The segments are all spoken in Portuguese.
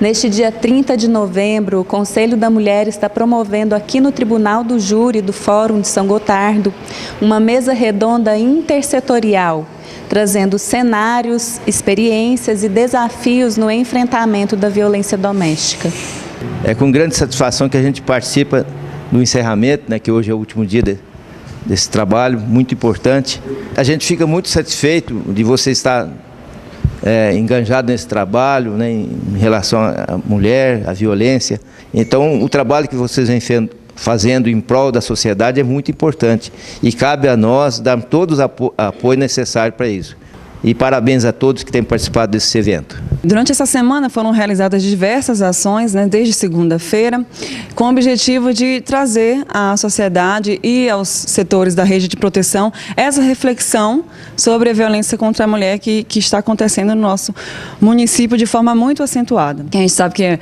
Neste dia 30 de novembro, o Conselho da Mulher está promovendo aqui no Tribunal do Júri do Fórum de São Gotardo uma mesa redonda intersetorial, trazendo cenários, experiências e desafios no enfrentamento da violência doméstica. É com grande satisfação que a gente participa do encerramento, que hoje é o último dia desse trabalho, muito importante. A gente fica muito satisfeito de você estar enganjado nesse trabalho, em relação à mulher, à violência. Então, o trabalho que vocês vêm fazendo em prol da sociedade é muito importante e cabe a nós dar todo o apoio necessário para isso. E parabéns a todos que têm participado desse evento. Durante essa semana foram realizadas diversas ações, desde segunda-feira, com o objetivo de trazer à sociedade e aos setores da rede de proteção essa reflexão sobre a violência contra a mulher que está acontecendo no nosso município de forma muito acentuada. A gente sabe que é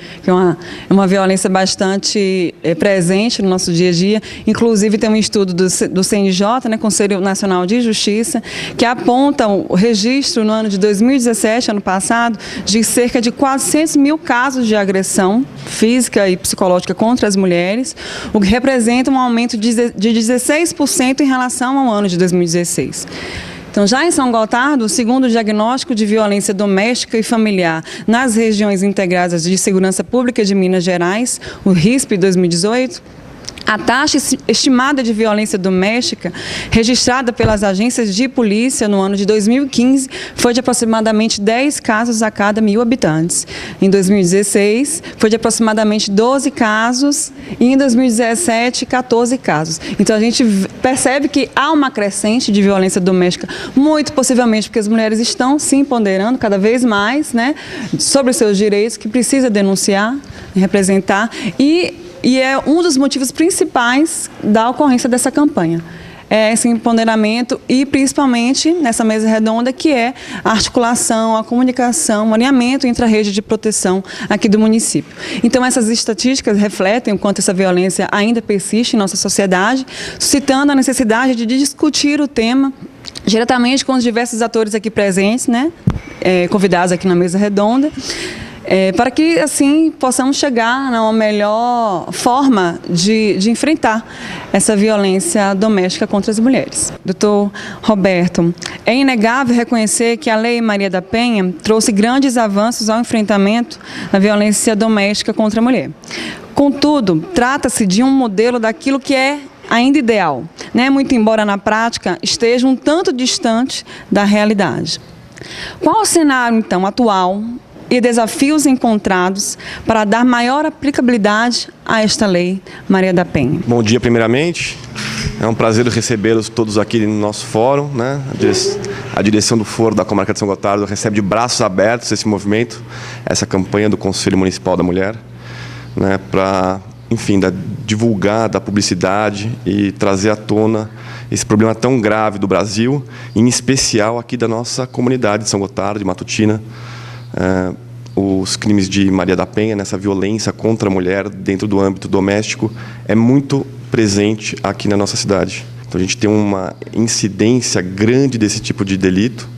uma violência bastante presente no nosso dia a dia. Inclusive tem um estudo do CNJ, Conselho Nacional de Justiça, que aponta o registro no ano de 2017, ano passado, de cerca de 400 mil casos de agressão física e psicológica contra as mulheres, o que representa um aumento de 16% em relação ao ano de 2016. Então, já em São Gotardo, segundo o diagnóstico de violência doméstica e familiar nas regiões integradas de segurança pública de Minas Gerais, o RISP 2018, a taxa estimada de violência doméstica registrada pelas agências de polícia no ano de 2015 foi de aproximadamente 10 casos a cada 1.000 habitantes. Em 2016, foi de aproximadamente 12 casos e em 2017, 14 casos. Então, a gente percebe que há uma crescente de violência doméstica, muito possivelmente porque as mulheres estão se empoderando cada vez mais sobre os seus direitos, que precisa denunciar, representar e é um dos motivos principais da ocorrência dessa campanha. É esse empoderamento e principalmente nessa mesa redonda que é a articulação, a comunicação, o alinhamento entre a rede de proteção aqui do município. Então essas estatísticas refletem o quanto essa violência ainda persiste em nossa sociedade, suscitando a necessidade de discutir o tema diretamente com os diversos atores aqui presentes, convidados aqui na mesa redonda, para que, assim, possamos chegar a uma melhor forma de enfrentar essa violência doméstica contra as mulheres. Doutor Roberto, é inegável reconhecer que a Lei Maria da Penha trouxe grandes avanços ao enfrentamento da violência doméstica contra a mulher. Contudo, trata-se de um modelo daquilo que é ainda ideal, muito embora na prática esteja um tanto distante da realidade. Qual o cenário, então, atual e desafios encontrados para dar maior aplicabilidade a esta Lei Maria da Penha? Bom dia, primeiramente. É um prazer recebê-los todos aqui no nosso fórum. A direção do Foro da Comarca de São Gotardo recebe de braços abertos esse movimento, essa campanha do Conselho Municipal da Mulher, para, enfim, divulgar, dar publicidade e trazer à tona esse problema tão grave do Brasil, em especial aqui da nossa comunidade de São Gotardo, de Matutina. Os crimes de Maria da Penha, nessa violência contra a mulher dentro do âmbito doméstico, é muito presente aqui na nossa cidade. Então, a gente tem uma incidência grande desse tipo de delito.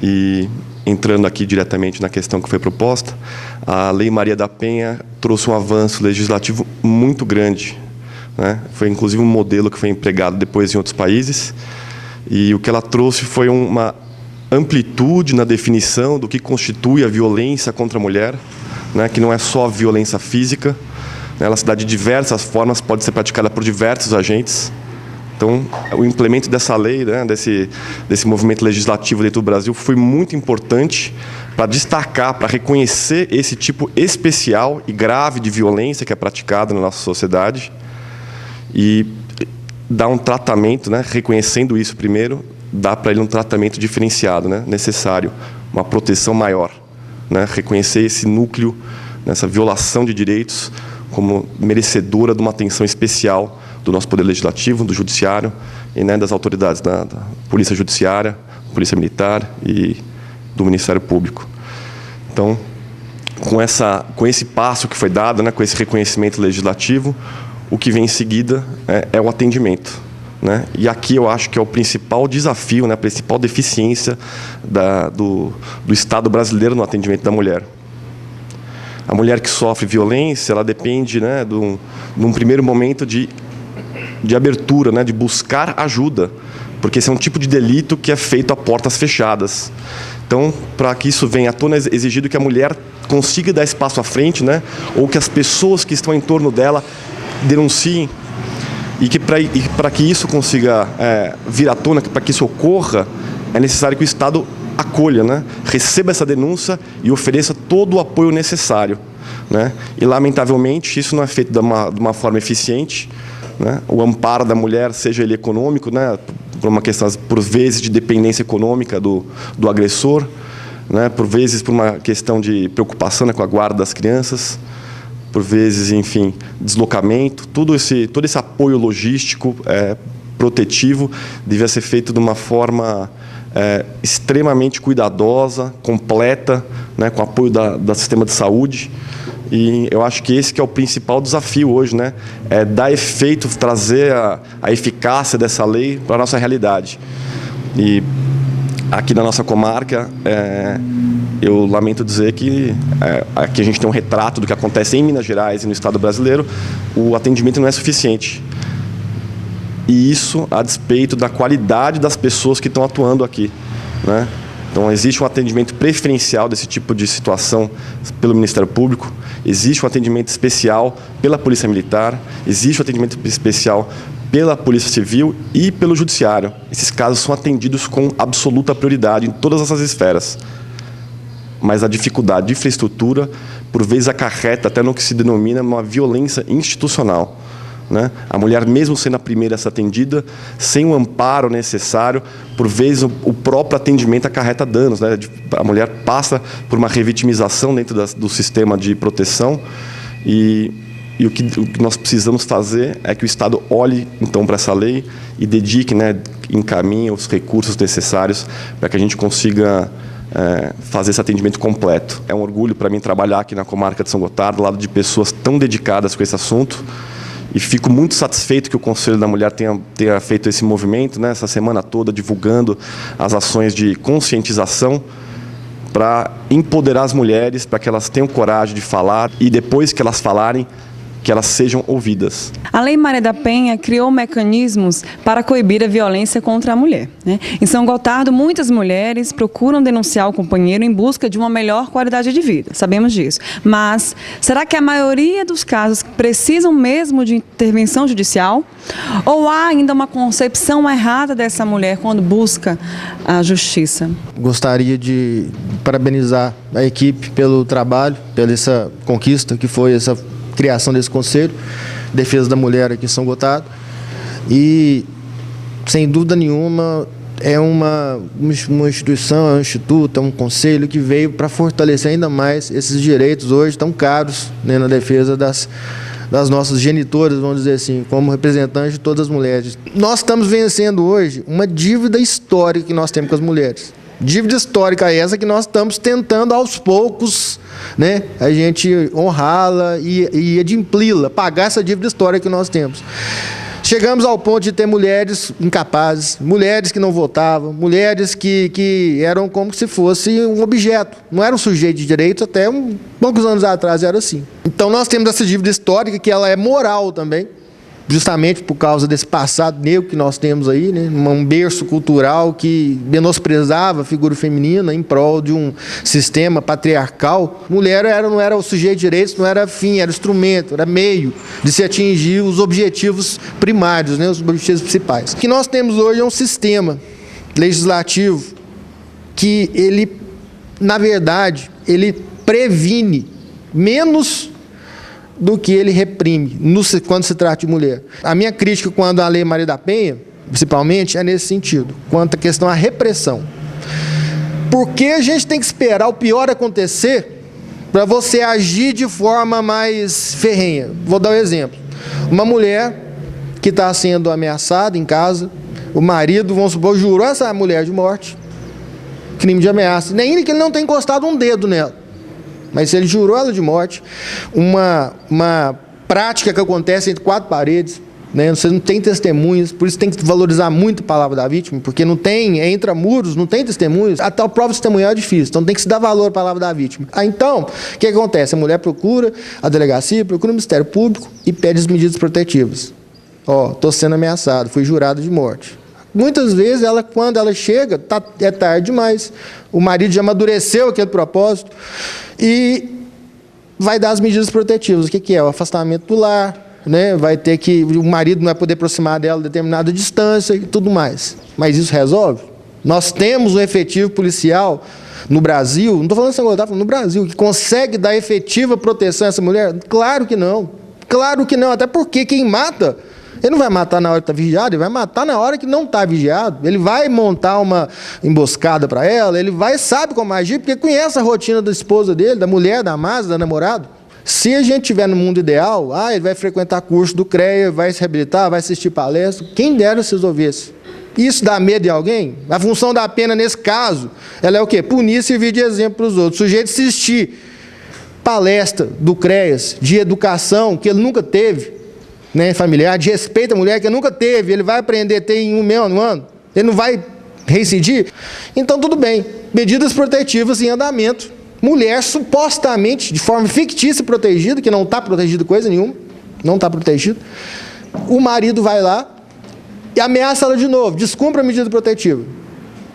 E, entrando aqui diretamente na questão que foi proposta, a Lei Maria da Penha trouxe um avanço legislativo muito grande. Foi, inclusive, um modelo que foi empregado depois em outros países. E o que ela trouxe foi uma amplitude na definição do que constitui a violência contra a mulher, que não é só a violência física, ela se dá de diversas formas, pode ser praticada por diversos agentes. Então, o implemento dessa lei, desse movimento legislativo dentro do Brasil, foi muito importante para destacar, para reconhecer esse tipo especial e grave de violência que é praticada na nossa sociedade e dar um tratamento, reconhecendo isso primeiro, dá para ele um tratamento diferenciado, necessário, uma proteção maior, reconhecer esse núcleo, essa violação de direitos como merecedora de uma atenção especial do nosso Poder Legislativo, do Judiciário e das autoridades da Polícia Judiciária, Polícia Militar e do Ministério Público. Então, com esse passo que foi dado, com esse reconhecimento legislativo, o que vem em seguida é o atendimento. E aqui eu acho que é o principal desafio, a principal deficiência do Estado brasileiro no atendimento da mulher. A mulher que sofre violência, ela depende, né, de um primeiro momento de abertura, né, de buscar ajuda, porque esse é um tipo de delito que é feito a portas fechadas. Então, para que isso venha à tona, é exigido que a mulher consiga dar espaço à frente, né, ou que as pessoas que estão em torno dela denunciem, e que para que isso consiga vir à tona, para que isso ocorra, é necessário que o Estado acolha, né, receba essa denúncia e ofereça todo o apoio necessário, né? E, lamentavelmente, isso não é feito de uma forma eficiente, né? O amparo da mulher, seja ele econômico, né, por uma questão, por vezes, de dependência econômica do agressor, né, por vezes por uma questão de preocupação, né, com a guarda das crianças, por vezes, enfim, deslocamento, todo esse apoio logístico protetivo devia ser feito de uma forma extremamente cuidadosa, completa, né, com apoio do sistema de saúde. E eu acho que esse que é o principal desafio hoje, né, é dar efeito, trazer a eficácia dessa lei para a nossa realidade. E aqui na nossa comarca, eu lamento dizer que aqui a gente tem um retrato do que acontece em Minas Gerais e no Estado brasileiro, o atendimento não é suficiente. E isso a despeito da qualidade das pessoas que estão atuando aqui, né? Então, existe um atendimento preferencial desse tipo de situação pelo Ministério Público, existe um atendimento especial pela Polícia Militar, existe um atendimento especial pela Polícia Civil e pelo Judiciário. Esses casos são atendidos com absoluta prioridade em todas essas esferas. Mas a dificuldade de infraestrutura, por vezes, acarreta até no que se denomina uma violência institucional, né? A mulher, mesmo sendo a primeira a ser atendida, sem o amparo necessário, por vezes o próprio atendimento acarreta danos, né? A mulher passa por uma revitimização dentro do sistema de proteção e o que nós precisamos fazer é que o Estado olhe, então, para essa lei e dedique, né, encaminhe os recursos necessários para que a gente consiga fazer esse atendimento completo. É um orgulho para mim trabalhar aqui na comarca de São Gotardo, ao lado de pessoas tão dedicadas com esse assunto. E fico muito satisfeito que o Conselho da Mulher tenha feito esse movimento, né, essa semana toda, divulgando as ações de conscientização para empoderar as mulheres, para que elas tenham coragem de falar e, depois que elas falarem, que elas sejam ouvidas. A Lei Maria da Penha criou mecanismos para coibir a violência contra a mulher, né? Em São Gotardo, muitas mulheres procuram denunciar o companheiro em busca de uma melhor qualidade de vida, sabemos disso. Mas será que a maioria dos casos precisam mesmo de intervenção judicial? Ou há ainda uma concepção errada dessa mulher quando busca a justiça? Gostaria de parabenizar a equipe pelo trabalho, pela essa conquista que foi essa criação desse Conselho de Defesa da Mulher aqui em São Gotardo. E, sem dúvida nenhuma, é uma instituição, é um instituto, é um conselho que veio para fortalecer ainda mais esses direitos hoje tão caros, né, na defesa das nossas genitoras, vamos dizer assim, como representantes de todas as mulheres. Nós estamos vencendo hoje uma dívida histórica que nós temos com as mulheres. Dívida histórica essa que nós estamos tentando aos poucos, né, a gente honrá-la e adimpli-la, pagar essa dívida histórica que nós temos. Chegamos ao ponto de ter mulheres incapazes, mulheres que não votavam, mulheres que eram como se fosse um objeto, não era um sujeito de direitos, até poucos anos atrás era assim. Então nós temos essa dívida histórica que ela é moral também, justamente por causa desse passado negro que nós temos aí, né? Um berço cultural que menosprezava a figura feminina em prol de um sistema patriarcal. Mulher não era o sujeito de direitos, não era fim, era instrumento, era meio de se atingir os objetivos primários, né? Os objetivos principais. O que nós temos hoje é um sistema legislativo que ele, na verdade, ele previne menos do que ele reprime quando se trata de mulher. A minha crítica quando a Lei Maria da Penha, principalmente, é nesse sentido, quanto à questão da repressão. Porque a gente tem que esperar o pior acontecer para você agir de forma mais ferrenha. Vou dar um exemplo. Uma mulher que está sendo ameaçada em casa, o marido, vamos supor, jurou essa mulher de morte, crime de ameaça, nem que ele não tenha encostado um dedo nela. Mas se ele jurou ela de morte, uma prática que acontece entre quatro paredes, né? Você não tem testemunhas, por isso tem que valorizar muito a palavra da vítima, porque não tem, é muros, não tem testemunhas, a tal prova testemunhal é difícil, então tem que se dar valor à palavra da vítima. Então, o que acontece? A mulher procura a delegacia, procura o Ministério Público e pede as medidas protetivas. Estou sendo ameaçado, fui jurado de morte. Muitas vezes, quando ela chega, é tarde demais, o marido já amadureceu aquele propósito e vai dar as medidas protetivas. O que é? O afastamento do lar, né? Vai ter que, o marido não vai poder aproximar dela a determinada distância e tudo mais. Mas isso resolve? Nós temos um efetivo policial no Brasil, não estou falando São Gotardo, no Brasil, que consegue dar efetiva proteção a essa mulher? Claro que não. Claro que não, até porque quem mata, ele não vai matar na hora que está vigiado, ele vai matar na hora que não está vigiado. Ele vai montar uma emboscada para ela, sabe como agir, porque conhece a rotina da esposa dele, da mulher, da amada, da namorada. Se a gente estiver no mundo ideal, ele vai frequentar curso do CREA, vai se reabilitar, vai assistir palestra. Quem dera se resolvesse. Isso dá medo de alguém? A função da pena, nesse caso, ela é o quê? Punir e servir de exemplo para os outros. O sujeito assistir palestra do CREAS de educação que ele nunca teve, né, familiar, de respeito à mulher que ele nunca teve, ele vai aprender a ter em um ano? Ele não vai reincidir? Então, tudo bem. Medidas protetivas em andamento. Mulher supostamente, de forma fictícia, protegida, que não está protegida coisa nenhuma, não está protegida. O marido vai lá e ameaça ela de novo, descumpra a medida protetiva.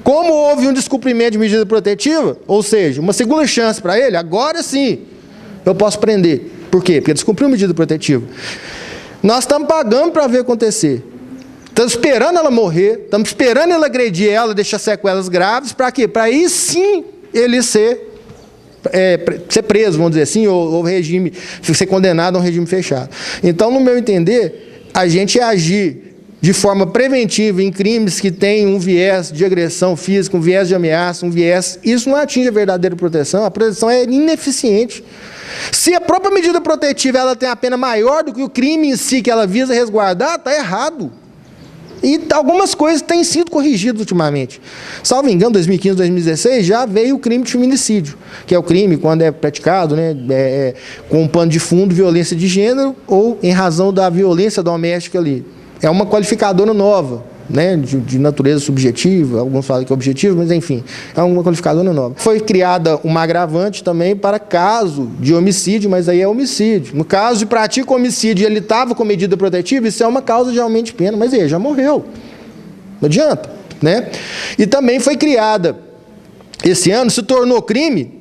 Como houve um descumprimento de medida protetiva, ou seja, uma segunda chance para ele, agora sim eu posso prender. Por quê? Porque descumpriu a medida protetiva. Nós estamos pagando para ver acontecer. Estamos esperando ela morrer, estamos esperando ele agredir ela, deixar sequelas graves, para quê? Para aí sim ele ser preso, vamos dizer assim, ou regime, ser condenado a um regime fechado. Então, no meu entender, a gente agir de forma preventiva em crimes que têm um viés de agressão física, um viés de ameaça, isso não atinge a verdadeira proteção, a proteção é ineficiente. Se a própria medida protetiva ela tem a pena maior do que o crime em si que ela visa resguardar, está errado. E algumas coisas têm sido corrigidas ultimamente. Salvo engano, 2015, 2016, já veio o crime de feminicídio, que é o crime quando é praticado, né, com um pano de fundo, violência de gênero, ou em razão da violência doméstica ali. É uma qualificadora nova, né, de natureza subjetiva, alguns falam que é objetiva, mas enfim, é uma qualificadora nova. Foi criada uma agravante também para caso de homicídio, mas aí é homicídio. No caso de prática homicídio e ele estava com medida protetiva, isso é uma causa de aumento de pena, mas ele já morreu. Não adianta, né? E também foi criada, esse ano, se tornou crime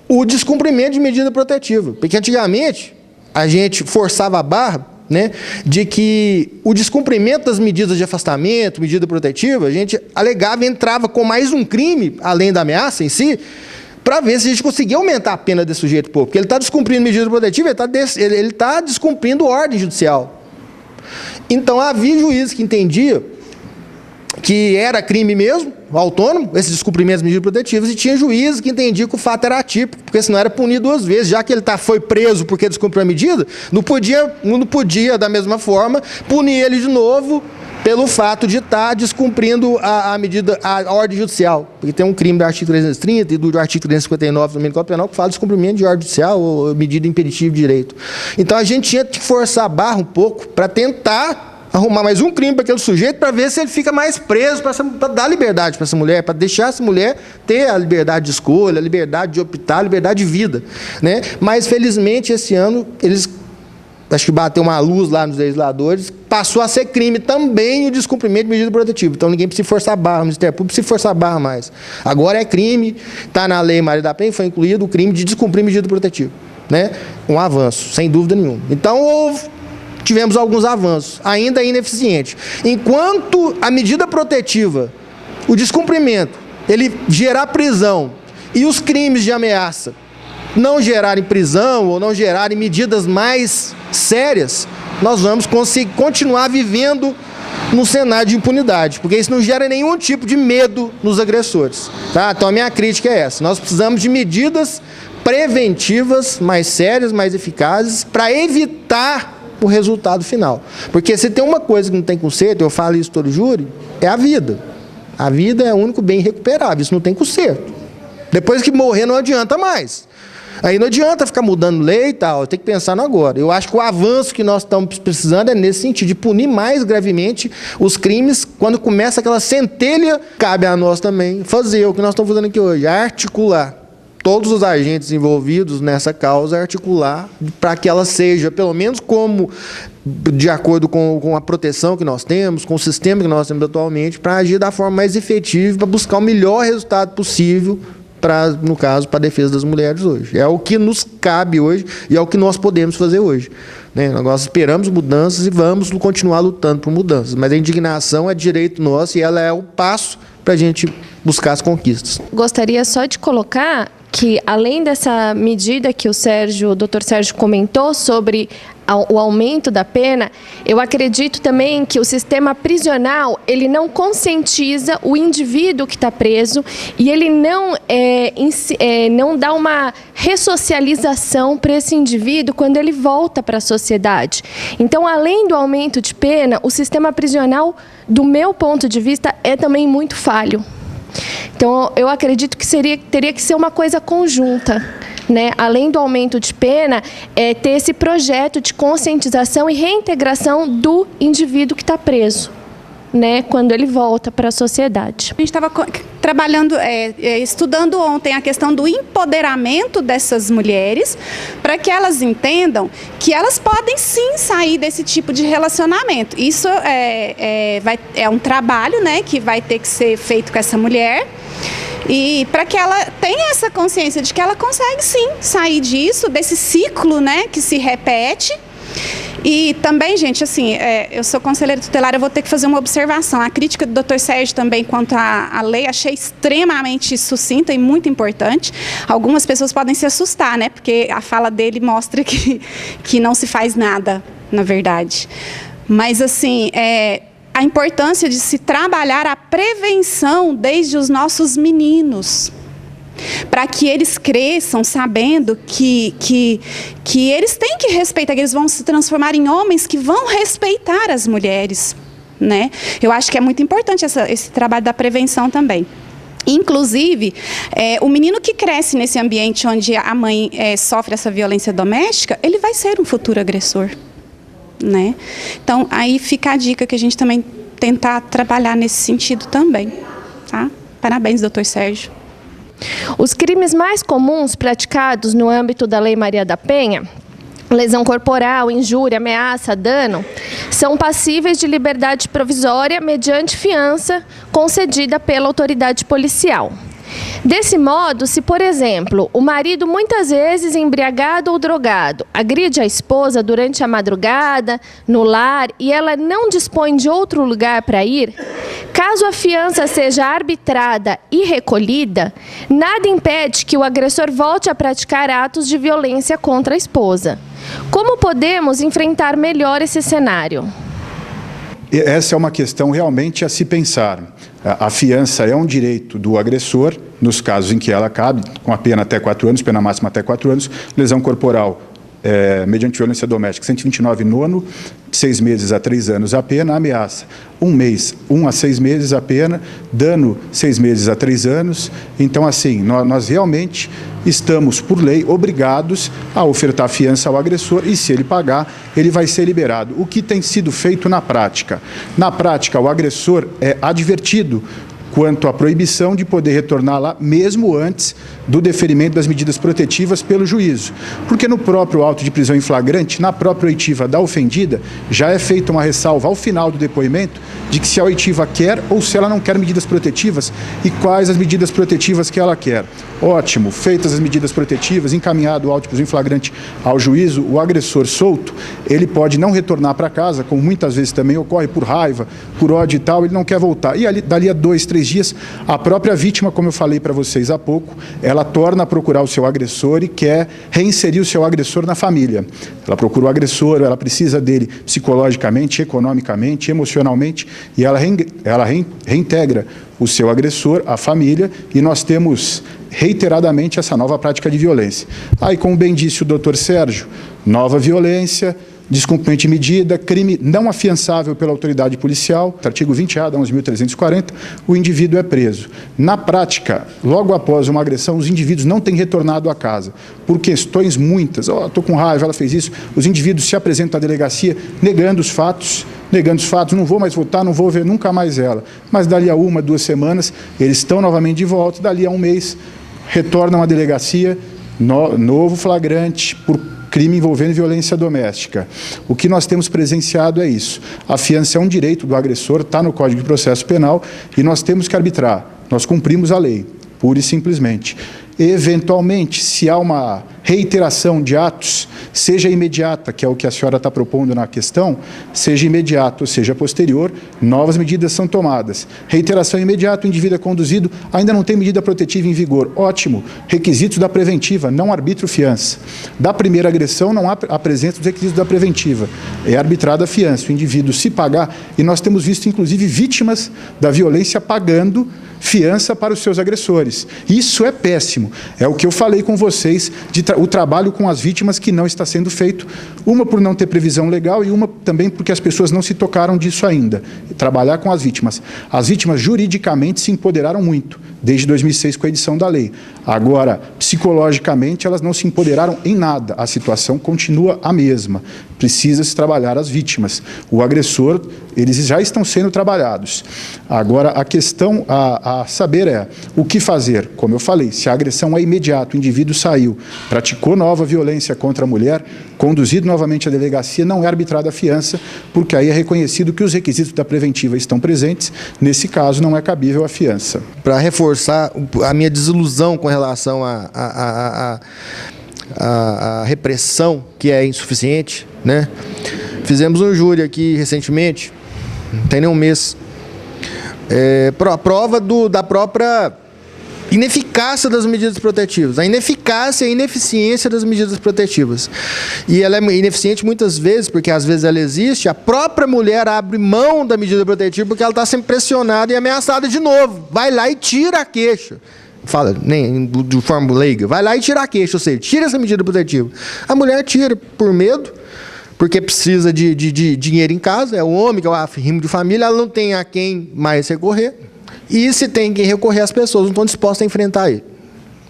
o descumprimento de medida protetiva, porque antigamente a gente forçava a barra, né, de que o descumprimento das medidas de afastamento, medida protetiva, a gente alegava e entrava com mais um crime, além da ameaça em si, para ver se a gente conseguia aumentar a pena desse sujeito, porque ele está descumprindo medida protetiva, ele está descumprindo ordem judicial. Então, havia juízes que entendiam que era crime mesmo, autônomo, esses descumprimentos de medidas protetivas, e tinha juízes que entendiam que o fato era atípico, porque senão era punido duas vezes, já que ele foi preso porque descumpriu a medida, não podia da mesma forma, punir ele de novo pelo fato de estar descumprindo a medida, a ordem judicial, porque tem um crime do artigo 330 e do artigo 359 do Código Penal que fala de descumprimento de ordem judicial ou medida impeditiva de direito. Então a gente tinha que forçar a barra um pouco para tentar arrumar mais um crime para aquele sujeito, para ver se ele fica mais preso, para dar liberdade para essa mulher, para deixar essa mulher ter a liberdade de escolha, a liberdade de optar, a liberdade de vida, né? Mas, felizmente, esse ano, eles, acho que bateu uma luz lá nos legisladores, passou a ser crime também o descumprimento de medida protetiva. Então, ninguém precisa forçar a barra, o Ministério Público precisa forçar a barra mais. Agora é crime, está na Lei Maria da Penha, foi incluído o crime de descumprir medida protetiva, né? Um avanço, sem dúvida nenhuma. Então, tivemos alguns avanços, ainda ineficientes. Enquanto a medida protetiva, o descumprimento, ele gerar prisão e os crimes de ameaça não gerarem prisão ou não gerarem medidas mais sérias, nós vamos continuar vivendo num cenário de impunidade, porque isso não gera nenhum tipo de medo nos agressores. Tá? Então a minha crítica é essa, nós precisamos de medidas preventivas mais sérias, mais eficazes, para evitar o resultado final. Porque se tem uma coisa que não tem conserto, eu falo isso todo júri, é a vida. A vida é o único bem irrecuperável, isso não tem conserto. Depois que morrer não adianta mais. Aí não adianta ficar mudando lei e tal, tem que pensar no agora. Eu acho que o avanço que nós estamos precisando é nesse sentido, de punir mais gravemente os crimes. Quando começa aquela centelha, cabe a nós também fazer o que nós estamos fazendo aqui hoje, articular todos os agentes envolvidos nessa causa, articular para que ela seja, pelo menos como de acordo com a proteção que nós temos, com o sistema que nós temos atualmente, para agir da forma mais efetiva, para buscar o melhor resultado possível, no caso, para a defesa das mulheres hoje. É o que nos cabe hoje e é o que nós podemos fazer hoje. Né? Nós esperamos mudanças e vamos continuar lutando por mudanças, mas a indignação é direito nosso e ela é o passo para a gente buscar as conquistas. Gostaria só de colocar que, além dessa medida que o Dr. Sérgio comentou sobre o aumento da pena, eu acredito também que o sistema prisional, ele não conscientiza o indivíduo que está preso e ele não dá uma ressocialização para esse indivíduo quando ele volta para a sociedade. Então, além do aumento de pena, o sistema prisional, do meu ponto de vista, é também muito falho. Então, eu acredito que teria que ser uma coisa conjunta, né? Além do aumento de pena, ter esse projeto de conscientização e reintegração do indivíduo que está preso, né? Quando ele volta para a sociedade. A gente estava trabalhando, estudando ontem a questão do empoderamento dessas mulheres, para que elas entendam que elas podem sim sair desse tipo de relacionamento. Isso é um trabalho, né, que vai ter que ser feito com essa mulher, e para que ela tenha essa consciência de que ela consegue sim sair disso, desse ciclo, né, que se repete. E também, gente, assim, eu sou conselheira tutelar, eu vou ter que fazer uma observação. A crítica do Dr. Sérgio também quanto à lei, achei extremamente sucinta e muito importante. Algumas pessoas podem se assustar, né? Porque a fala dele mostra que não se faz nada, na verdade. Mas, assim, a importância de se trabalhar a prevenção desde os nossos meninos, para que eles cresçam sabendo que eles têm que respeitar, que eles vão se transformar em homens que vão respeitar as mulheres, né? Eu acho que é muito importante esse trabalho da prevenção também. Inclusive, o menino que cresce nesse ambiente onde a mãe sofre essa violência doméstica, ele vai ser um futuro agressor, né? Então, aí fica a dica que a gente também tentar trabalhar nesse sentido também, tá? Parabéns, Dr. Sérgio. Os crimes mais comuns praticados no âmbito da Lei Maria da Penha, lesão corporal, injúria, ameaça, dano, são passíveis de liberdade provisória mediante fiança concedida pela autoridade policial. Desse modo, se, por exemplo, o marido muitas vezes embriagado ou drogado agride a esposa durante a madrugada, no lar, e ela não dispõe de outro lugar para ir, caso a fiança seja arbitrada e recolhida, nada impede que o agressor volte a praticar atos de violência contra a esposa. Como podemos enfrentar melhor esse cenário? Essa é uma questão realmente a se pensar. A fiança é um direito do agressor, nos casos em que ela cabe, com a pena até 4 anos, pena máxima até 4 anos, lesão corporal mediante violência doméstica, 129 nono, 6 meses a 3 anos a pena, ameaça 1 a 6 meses a pena, dano 6 meses a 3 anos. Então, assim, nós realmente estamos, por lei, obrigados a ofertar fiança ao agressor e, se ele pagar, ele vai ser liberado. O que tem sido feito na prática? Na prática, o agressor é advertido quanto à proibição de poder retornar lá, mesmo antes do deferimento das medidas protetivas pelo juízo. Porque no próprio auto de prisão em flagrante, na própria oitiva da ofendida, já é feita uma ressalva ao final do depoimento de que se a oitiva quer ou se ela não quer medidas protetivas e quais as medidas protetivas que ela quer. Ótimo, feitas as medidas protetivas, encaminhado o auto de prisão em flagrante ao juízo, o agressor solto, ele pode não retornar para casa, como muitas vezes também ocorre por raiva, por ódio e tal, ele não quer voltar. E ali, dali a 2, 3 dias, a própria vítima, como eu falei para vocês há pouco, ela torna a procurar o seu agressor e quer reinserir o seu agressor na família. Ela procura o agressor, ela precisa dele psicologicamente, economicamente, emocionalmente, e ela reintegra o seu agressor, a família, e nós temos reiteradamente essa nova prática de violência. Aí, como bem disse o Dr. Sérgio, nova violência, descumprimento de medida, crime não afiançável pela autoridade policial, artigo 20A da 11.340, o indivíduo é preso. Na prática, logo após uma agressão, os indivíduos não têm retornado à casa, por questões muitas. Estou com raiva, ela fez isso. Os indivíduos se apresentam à delegacia negando os fatos, não vou mais votar, não vou ver nunca mais ela. Mas dali a 1, 2 semanas, eles estão novamente de volta, dali a 1 mês, retornam à delegacia, novo flagrante por crime envolvendo violência doméstica. O que nós temos presenciado é isso. A fiança é um direito do agressor, está no Código de Processo Penal, e nós temos que arbitrar. Nós cumprimos a lei, pura e simplesmente. Eventualmente, se há uma reiteração de atos, seja imediata, que é o que a senhora está propondo na questão, seja imediato ou seja posterior, novas medidas são tomadas. Reiteração imediata, o indivíduo é conduzido, ainda não tem medida protetiva em vigor. Ótimo. Requisitos da preventiva, não arbítrio fiança. Da primeira agressão, não há a presença dos requisitos da preventiva. É arbitrada a fiança. O indivíduo se pagar, e nós temos visto, inclusive, vítimas da violência pagando fiança para os seus agressores. Isso é péssimo. É o que eu falei com vocês, o trabalho com as vítimas que não está sendo feito, uma por não ter previsão legal e uma também porque as pessoas não se tocaram disso ainda. Trabalhar com as vítimas. As vítimas juridicamente se empoderaram muito, desde 2006 com a edição da lei. Agora, psicologicamente, elas não se empoderaram em nada. A situação continua a mesma. Precisa-se trabalhar as vítimas. O agressor, eles já estão sendo trabalhados. Agora, a questão a saber é o que fazer. Como eu falei, se a agressão é imediata, o indivíduo saiu, praticou nova violência contra a mulher, conduzido novamente à delegacia, não é arbitrada a fiança, porque aí é reconhecido que os requisitos da preventiva estão presentes, nesse caso não é cabível a fiança. Para reforçar a minha desilusão com relação à repressão, que é insuficiente, né? Fizemos um júri aqui recentemente, não tem nem um mês, a prova da própria ineficácia das medidas protetivas, a ineficácia e a ineficiência das medidas protetivas. E ela é ineficiente muitas vezes, porque às vezes ela existe, a própria mulher abre mão da medida protetiva porque ela está sendo pressionada e ameaçada de novo. Vai lá e tira a queixa. Fala, nem de forma leiga, vai lá e tira a queixa, ou seja, tira essa medida protetiva. A mulher tira por medo, porque precisa de dinheiro em casa, é o homem que é o arrimo de família, ela não tem a quem mais recorrer, e se tem quem recorrer, as pessoas não estão dispostas a enfrentar ele.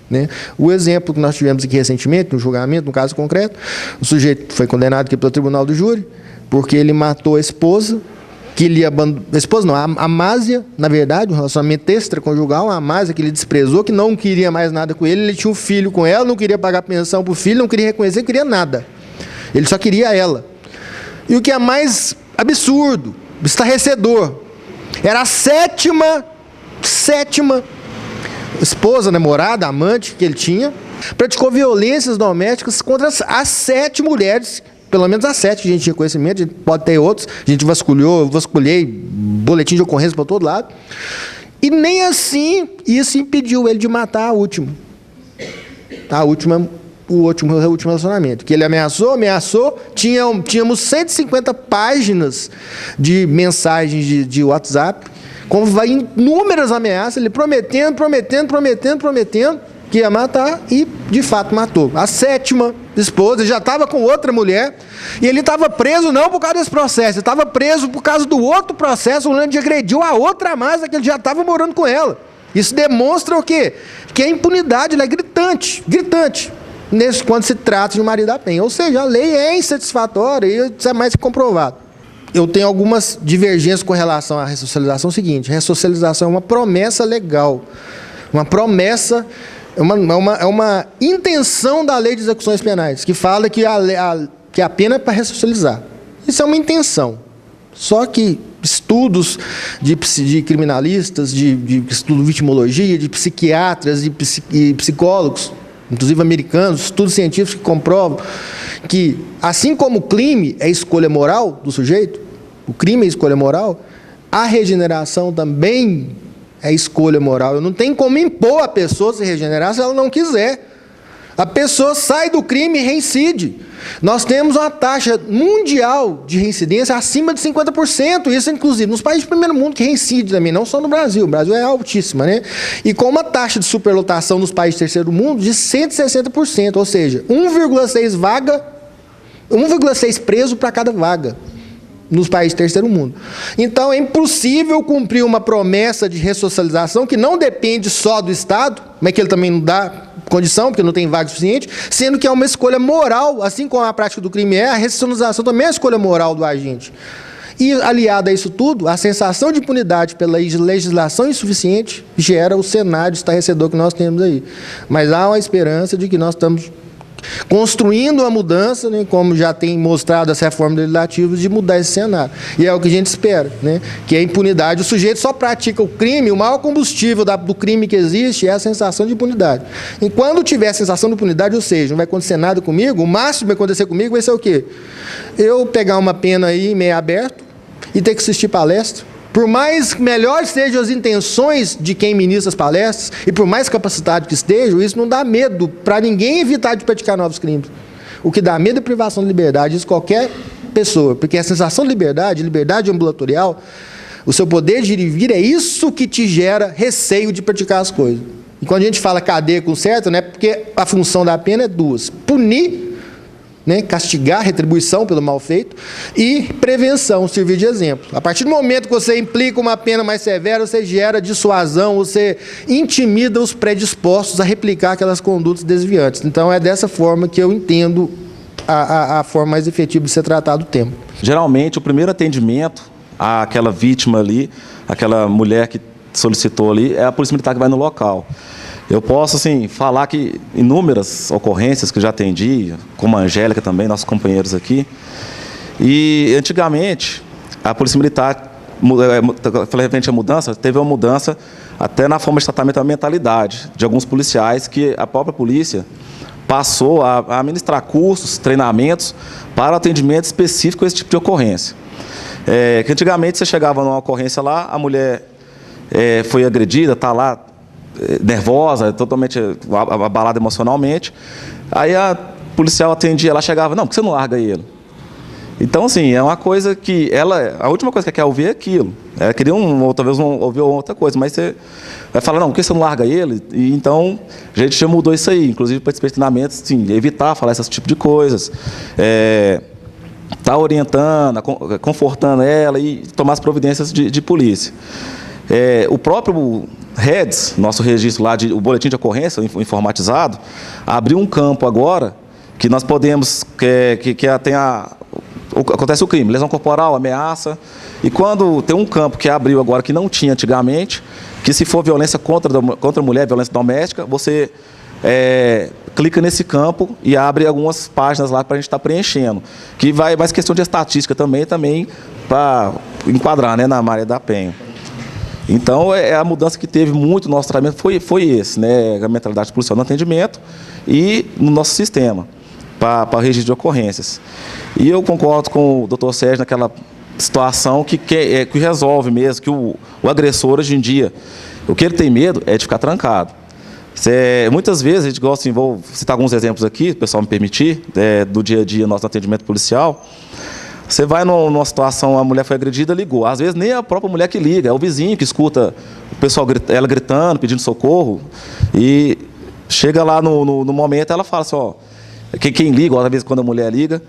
Né? O exemplo que nós tivemos aqui recentemente, no julgamento, no caso concreto, o sujeito foi condenado aqui pelo Tribunal do Júri, porque ele matou a esposa, que ele abandonou, a esposa não, a Másia, na verdade, um relacionamento extraconjugal, a Másia que ele desprezou, que não queria mais nada com ele tinha um filho com ela, não queria pagar pensão para o filho, não queria reconhecer, não queria nada. Ele só queria ela. E o que é mais absurdo, estarrecedor, era a sétima esposa, namorada, amante que ele tinha, praticou violências domésticas contra as 7 mulheres, pelo menos as 7 que a gente tinha conhecimento, a gente pode ter outros, a gente vasculhei boletim de ocorrência para todo lado, e nem assim isso impediu ele de matar a última. O último relacionamento, que ele ameaçou, tínhamos 150 páginas de mensagens de WhatsApp, com inúmeras ameaças, ele prometendo que ia matar, e de fato matou. A 7ª esposa, ele já estava com outra mulher, e ele estava preso não por causa desse processo, ele estava preso por causa do outro processo, onde agrediu a outra Másia, que ele já estava morando com ela. Isso demonstra o quê? Que a impunidade ela é gritante, quando se trata de um marido da penha. Ou seja, a lei é insatisfatória e isso é mais que comprovado. Eu tenho algumas divergências com relação à ressocialização. É o seguinte, a ressocialização é uma promessa legal, uma promessa, é uma intenção da lei de execuções penais, que fala que a pena é para ressocializar. Isso é uma intenção. Só que estudos de criminalistas, de estudo de vitimologia, de psiquiatras e psicólogos, inclusive americanos, estudos científicos que comprovam que, assim como o crime é escolha moral do sujeito, o crime é escolha moral, a regeneração também é escolha moral. Eu não tenho como impor a pessoa se regenerar se ela não quiser. A pessoa sai do crime e reincide. Nós temos uma taxa mundial de reincidência acima de 50%, isso inclusive nos países do primeiro mundo que reincide também, não só no Brasil. O Brasil é altíssima, né? E com uma taxa de superlotação nos países do terceiro mundo de 160%, ou seja, 1,6 vaga 1,6 preso para cada vaga nos países do terceiro mundo. Então, é impossível cumprir uma promessa de ressocialização que não depende só do Estado, mas que ele também não dá condição, porque não tem vaga suficiente, sendo que é uma escolha moral, assim como a prática do crime a ressocialização também é uma escolha moral do agente. E, aliado a isso tudo, a sensação de impunidade pela legislação insuficiente gera o cenário estarrecedor que nós temos aí. Mas há uma esperança de que nós estamos construindo uma mudança, né, como já tem mostrado as reformas legislativas, de mudar esse cenário. E é o que a gente espera, né, que a impunidade, o sujeito só pratica o crime, o maior combustível do crime que existe é a sensação de impunidade. E quando tiver a sensação de impunidade, ou seja, não vai acontecer nada comigo, o máximo que vai acontecer comigo vai ser o quê? Eu pegar uma pena aí meio aberto e ter que assistir palestra. Por mais melhores sejam as intenções de quem ministra as palestras, e por mais capacitado que estejam, isso não dá medo para ninguém evitar de praticar novos crimes. O que dá medo é privação de liberdade, isso qualquer pessoa, porque a sensação de liberdade ambulatorial, o seu poder de ir e vir, é isso que te gera receio de praticar as coisas. E quando a gente fala cadeia com certo, né, porque a função da pena é duas: punir, né, castigar, retribuição pelo mal feito, e prevenção, servir de exemplo. A partir do momento que você implica uma pena mais severa, você gera dissuasão, você intimida os predispostos a replicar aquelas condutas desviantes. Então, é dessa forma que eu entendo a forma mais efetiva de ser tratado o tema. Geralmente, o primeiro atendimento àquela vítima ali, aquela mulher que solicitou ali, é a Polícia Militar que vai no local. Eu posso, assim, falar que inúmeras ocorrências que eu já atendi, como a Angélica também, nossos companheiros aqui, e antigamente a Polícia Militar, referente à mudança, teve uma mudança até na forma de tratamento da mentalidade de alguns policiais, que a própria polícia passou a ministrar cursos, treinamentos para atendimento específico a esse tipo de ocorrência. Que antigamente você chegava numa ocorrência lá, a mulher foi agredida, está lá nervosa, totalmente abalada emocionalmente, aí a policial atendia, ela chegava, não, por que você não larga ele? Então, assim, é uma coisa que a última coisa que ela quer ouvir é aquilo. Ela queria talvez ouvir outra coisa, mas você vai falar, não, por que você não larga ele? E, então, a gente já mudou isso aí, inclusive para esse treinamento, sim, evitar falar esse tipo de coisas, tá orientando, confortando ela e tomar as providências de polícia. O próprio REDS, nosso registro lá, o boletim de ocorrência informatizado, abriu um campo agora que nós podemos, acontece o crime, lesão corporal, ameaça, e quando tem um campo que abriu agora que não tinha antigamente, que se for violência contra a mulher, violência doméstica, você clica nesse campo e abre algumas páginas lá para a gente estar preenchendo, que vai mais questão de estatística também para enquadrar, né, na Maria da Penha. Então, a mudança que teve muito no nosso tratamento foi esse, né, a mentalidade policial no atendimento e no nosso sistema, para registro de ocorrências. E eu concordo com o doutor Sérgio naquela situação que resolve mesmo, que o agressor hoje em dia, o que ele tem medo é de ficar trancado. Muitas vezes, a gente gosta, vou citar alguns exemplos aqui, se o pessoal me permitir, do dia a dia nosso atendimento policial. Você vai numa situação, a mulher foi agredida, ligou. Às vezes nem a própria mulher que liga, é o vizinho que escuta o pessoal ela gritando, pedindo socorro. E chega lá no momento, ela fala assim, ó, quem liga, às vezes quando a mulher liga,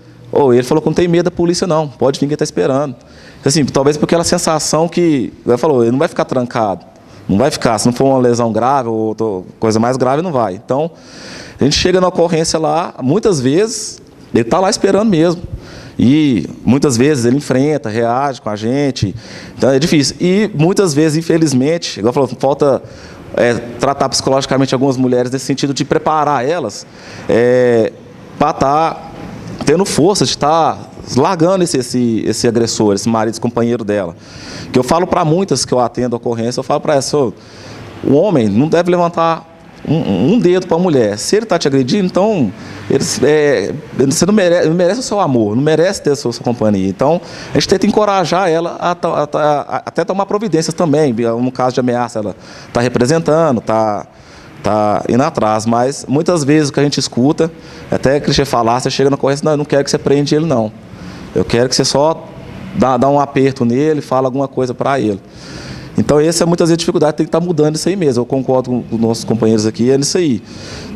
ele falou que não tem medo da polícia não, pode vir, quem está esperando. Assim, talvez porque aquela sensação que, ela falou, ele não vai ficar trancado, não vai ficar, se não for uma lesão grave ou coisa mais grave, não vai. Então, a gente chega na ocorrência lá, muitas vezes, ele está lá esperando mesmo. E muitas vezes ele enfrenta, reage com a gente, então é difícil. E muitas vezes, infelizmente, igual falou, falta tratar psicologicamente algumas mulheres nesse sentido de preparar elas para estar tendo força de estar largando esse agressor, esse marido, esse companheiro dela. Que eu falo para muitas que eu atendo a ocorrência, eu falo para essa, o homem não deve levantar um dedo para a mulher. Se ele está te agredindo, então você não merece o seu amor, não merece ter a sua companhia. Então, a gente tenta encorajar ela até tomar providências também. No caso de ameaça, ela está representando, está indo atrás. Mas, muitas vezes, o que a gente escuta, até que você falar, você chega na ocorrência, não, eu não quero que você prende ele, não. Eu quero que você só dá um aperto nele, fala alguma coisa para ele. Então, essa é muitas vezes a dificuldade, tem que estar mudando isso aí mesmo. Eu concordo com os nossos companheiros aqui, é nisso aí.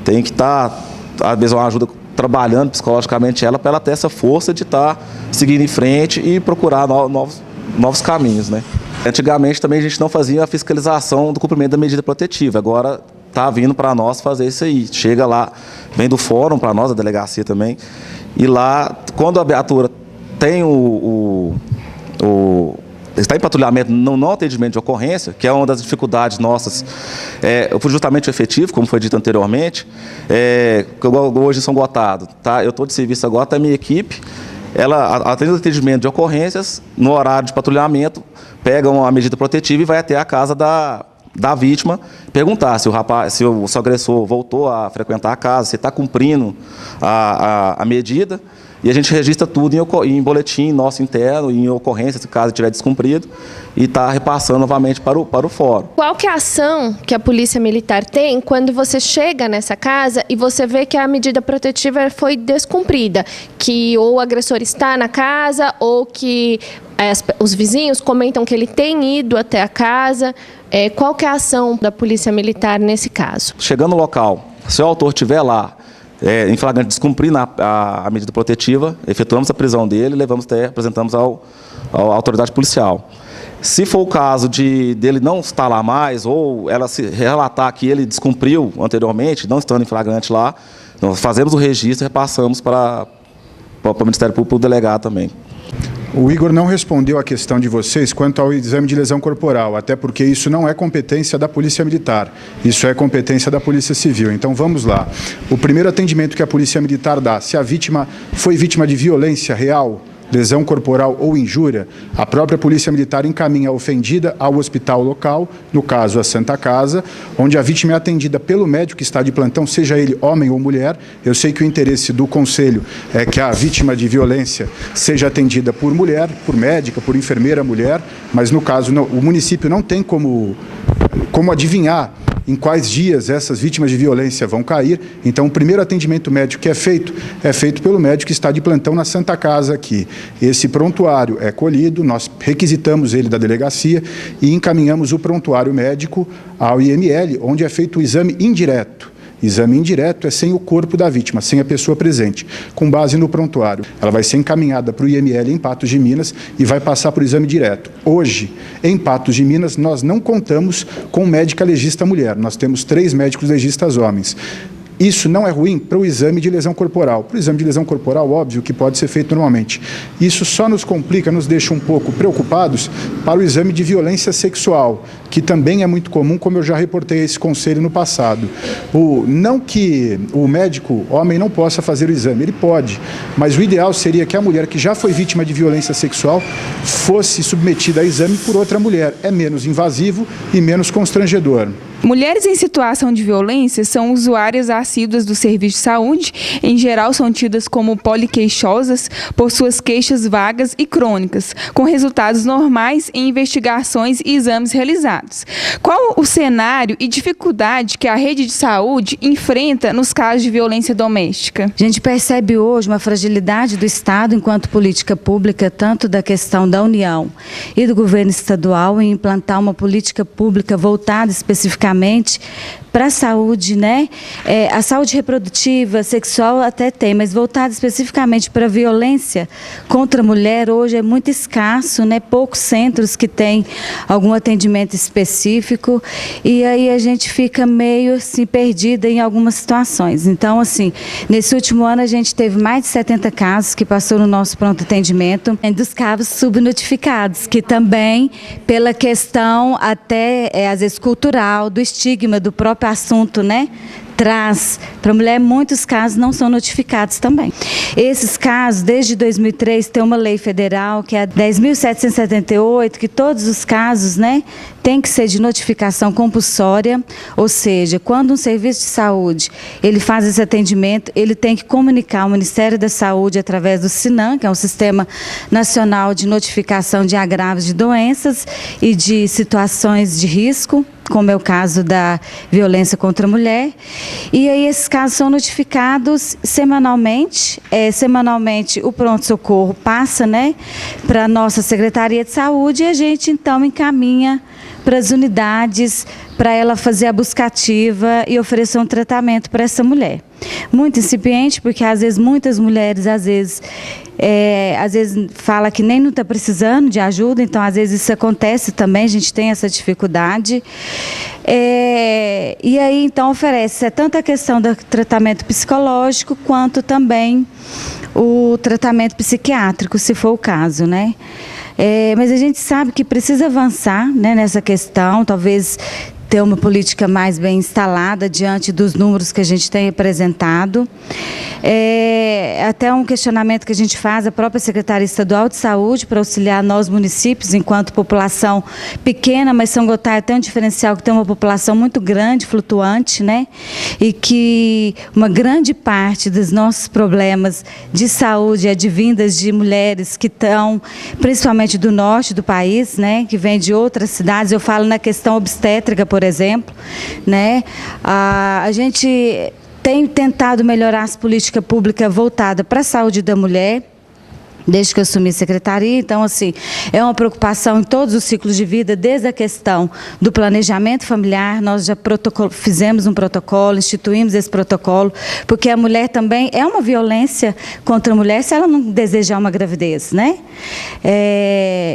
Tem que estar às vezes uma ajuda trabalhando psicologicamente ela, para ela ter essa força de estar seguindo em frente e procurar novos caminhos, né? Antigamente também a gente não fazia a fiscalização do cumprimento da medida protetiva, agora está vindo para nós fazer isso aí. Chega lá, vem do fórum para nós, a delegacia também, e lá, quando a viatura tem está em patrulhamento, não atendimento de ocorrência, que é uma das dificuldades nossas, justamente o efetivo, como foi dito anteriormente, hoje em São Gotardo, tá? Eu estou de serviço agora, está a minha equipe, ela atende o atendimento de ocorrências, no horário de patrulhamento, pegam a medida protetiva e vai até a casa da vítima, perguntar se o seu agressor voltou a frequentar a casa, se está cumprindo a medida, e a gente registra tudo em boletim nosso interno, em ocorrência, se caso tiver descumprido, e está repassando novamente para o fórum. Qual que é a ação que a Polícia Militar tem quando você chega nessa casa e você vê que a medida protetiva foi descumprida? Que ou o agressor está na casa, ou que os vizinhos comentam que ele tem ido até a casa. Qual que é a ação da Polícia Militar nesse caso? Chegando no local, se o autor estiver lá, em flagrante descumprindo a medida protetiva, efetuamos a prisão dele e apresentamos à autoridade policial. Se for o caso dele não estar lá mais, ou ela se relatar que ele descumpriu anteriormente, não estando em flagrante lá, nós fazemos o registro e repassamos para o Ministério Público, o delegado também. O Igor não respondeu a questão de vocês quanto ao exame de lesão corporal, até porque isso não é competência da Polícia Militar, isso é competência da Polícia Civil. Então vamos lá. O primeiro atendimento que a Polícia Militar dá, se a vítima foi vítima de violência real, lesão corporal ou injúria, a própria Polícia Militar encaminha a ofendida ao hospital local, no caso a Santa Casa, onde a vítima é atendida pelo médico que está de plantão, seja ele homem ou mulher. Eu sei que o interesse do Conselho é que a vítima de violência seja atendida por mulher, por médica, por enfermeira mulher, mas no caso o município não tem como adivinhar em quais dias essas vítimas de violência vão cair. Então, o primeiro atendimento médico que é feito pelo médico que está de plantão na Santa Casa aqui. Esse prontuário é colhido, nós requisitamos ele da delegacia e encaminhamos o prontuário médico ao IML, onde é feito o exame indireto. Exame indireto é sem o corpo da vítima, sem a pessoa presente, com base no prontuário. Ela vai ser encaminhada para o IML em Patos de Minas e vai passar para o exame direto. Hoje, em Patos de Minas, nós não contamos com médica legista mulher, nós temos 3 médicos legistas homens. Isso não é ruim para o exame de lesão corporal. Para o exame de lesão corporal, óbvio que pode ser feito normalmente. Isso só nos complica, nos deixa um pouco preocupados para o exame de violência sexual, que também é muito comum, como eu já reportei a esse conselho no passado. Não que o médico homem não possa fazer o exame, ele pode, mas o ideal seria que a mulher que já foi vítima de violência sexual fosse submetida a exame por outra mulher. É menos invasivo e menos constrangedor. Mulheres em situação de violência são usuárias assíduas do serviço de saúde, em geral são tidas como poliqueixosas por suas queixas vagas e crônicas, com resultados normais em investigações e exames realizados. Qual o cenário e dificuldade que a rede de saúde enfrenta nos casos de violência doméstica? A gente percebe hoje uma fragilidade do Estado enquanto política pública, tanto da questão da União e do governo estadual, em implantar uma política pública voltada especificamente para a saúde, né? A saúde reprodutiva, sexual até tem, mas voltada especificamente para a violência contra a mulher, hoje é muito escasso, né? Poucos centros que têm algum atendimento específico, e aí a gente fica meio assim perdida em algumas situações. Então, assim, nesse último ano a gente teve mais de 70 casos que passou no nosso pronto atendimento, dos casos subnotificados, que também, pela questão até, às vezes, cultural, do estigma do próprio assunto, né? Traz para a mulher, muitos casos não são notificados também. Esses casos, desde 2003, tem uma lei federal, que é a 10.778, que todos os casos, né, tem que ser de notificação compulsória, ou seja, quando um serviço de saúde ele faz esse atendimento, ele tem que comunicar ao Ministério da Saúde através do SINAM, que é um Sistema Nacional de Notificação de Agravos de Doenças e de Situações de Risco, como é o caso da violência contra a mulher. E aí esses casos são notificados semanalmente. Semanalmente o pronto-socorro passa, né, para a nossa Secretaria de Saúde e a gente então encaminha para as unidades para ela fazer a buscativa e oferecer um tratamento para essa mulher. Muito incipiente, porque às vezes muitas mulheres, às vezes fala que nem não está precisando de ajuda, então às vezes isso acontece também, a gente tem essa dificuldade. E aí então oferece tanto a questão do tratamento psicológico, quanto também o tratamento psiquiátrico, se for o caso, né? Mas a gente sabe que precisa avançar, né, nessa questão, talvez ter uma política mais bem instalada diante dos números que a gente tem apresentado. Até um questionamento que a gente faz, a própria Secretaria Estadual de Saúde, para auxiliar nós municípios, enquanto população pequena, mas São Gotardo tem um diferencial que tem uma população muito grande, flutuante, né? E que uma grande parte dos nossos problemas de saúde é advindas de mulheres que estão, principalmente do norte do país, né? Que vêm de outras cidades. Eu falo na questão obstétrica, por exemplo, né? A gente tem tentado melhorar as políticas públicas voltadas para a saúde da mulher, desde que eu assumi a secretaria. Então, assim, é uma preocupação em todos os ciclos de vida, desde a questão do planejamento familiar. Nós já fizemos um protocolo, instituímos esse protocolo, porque a mulher também é uma violência contra a mulher se ela não desejar uma gravidez, né?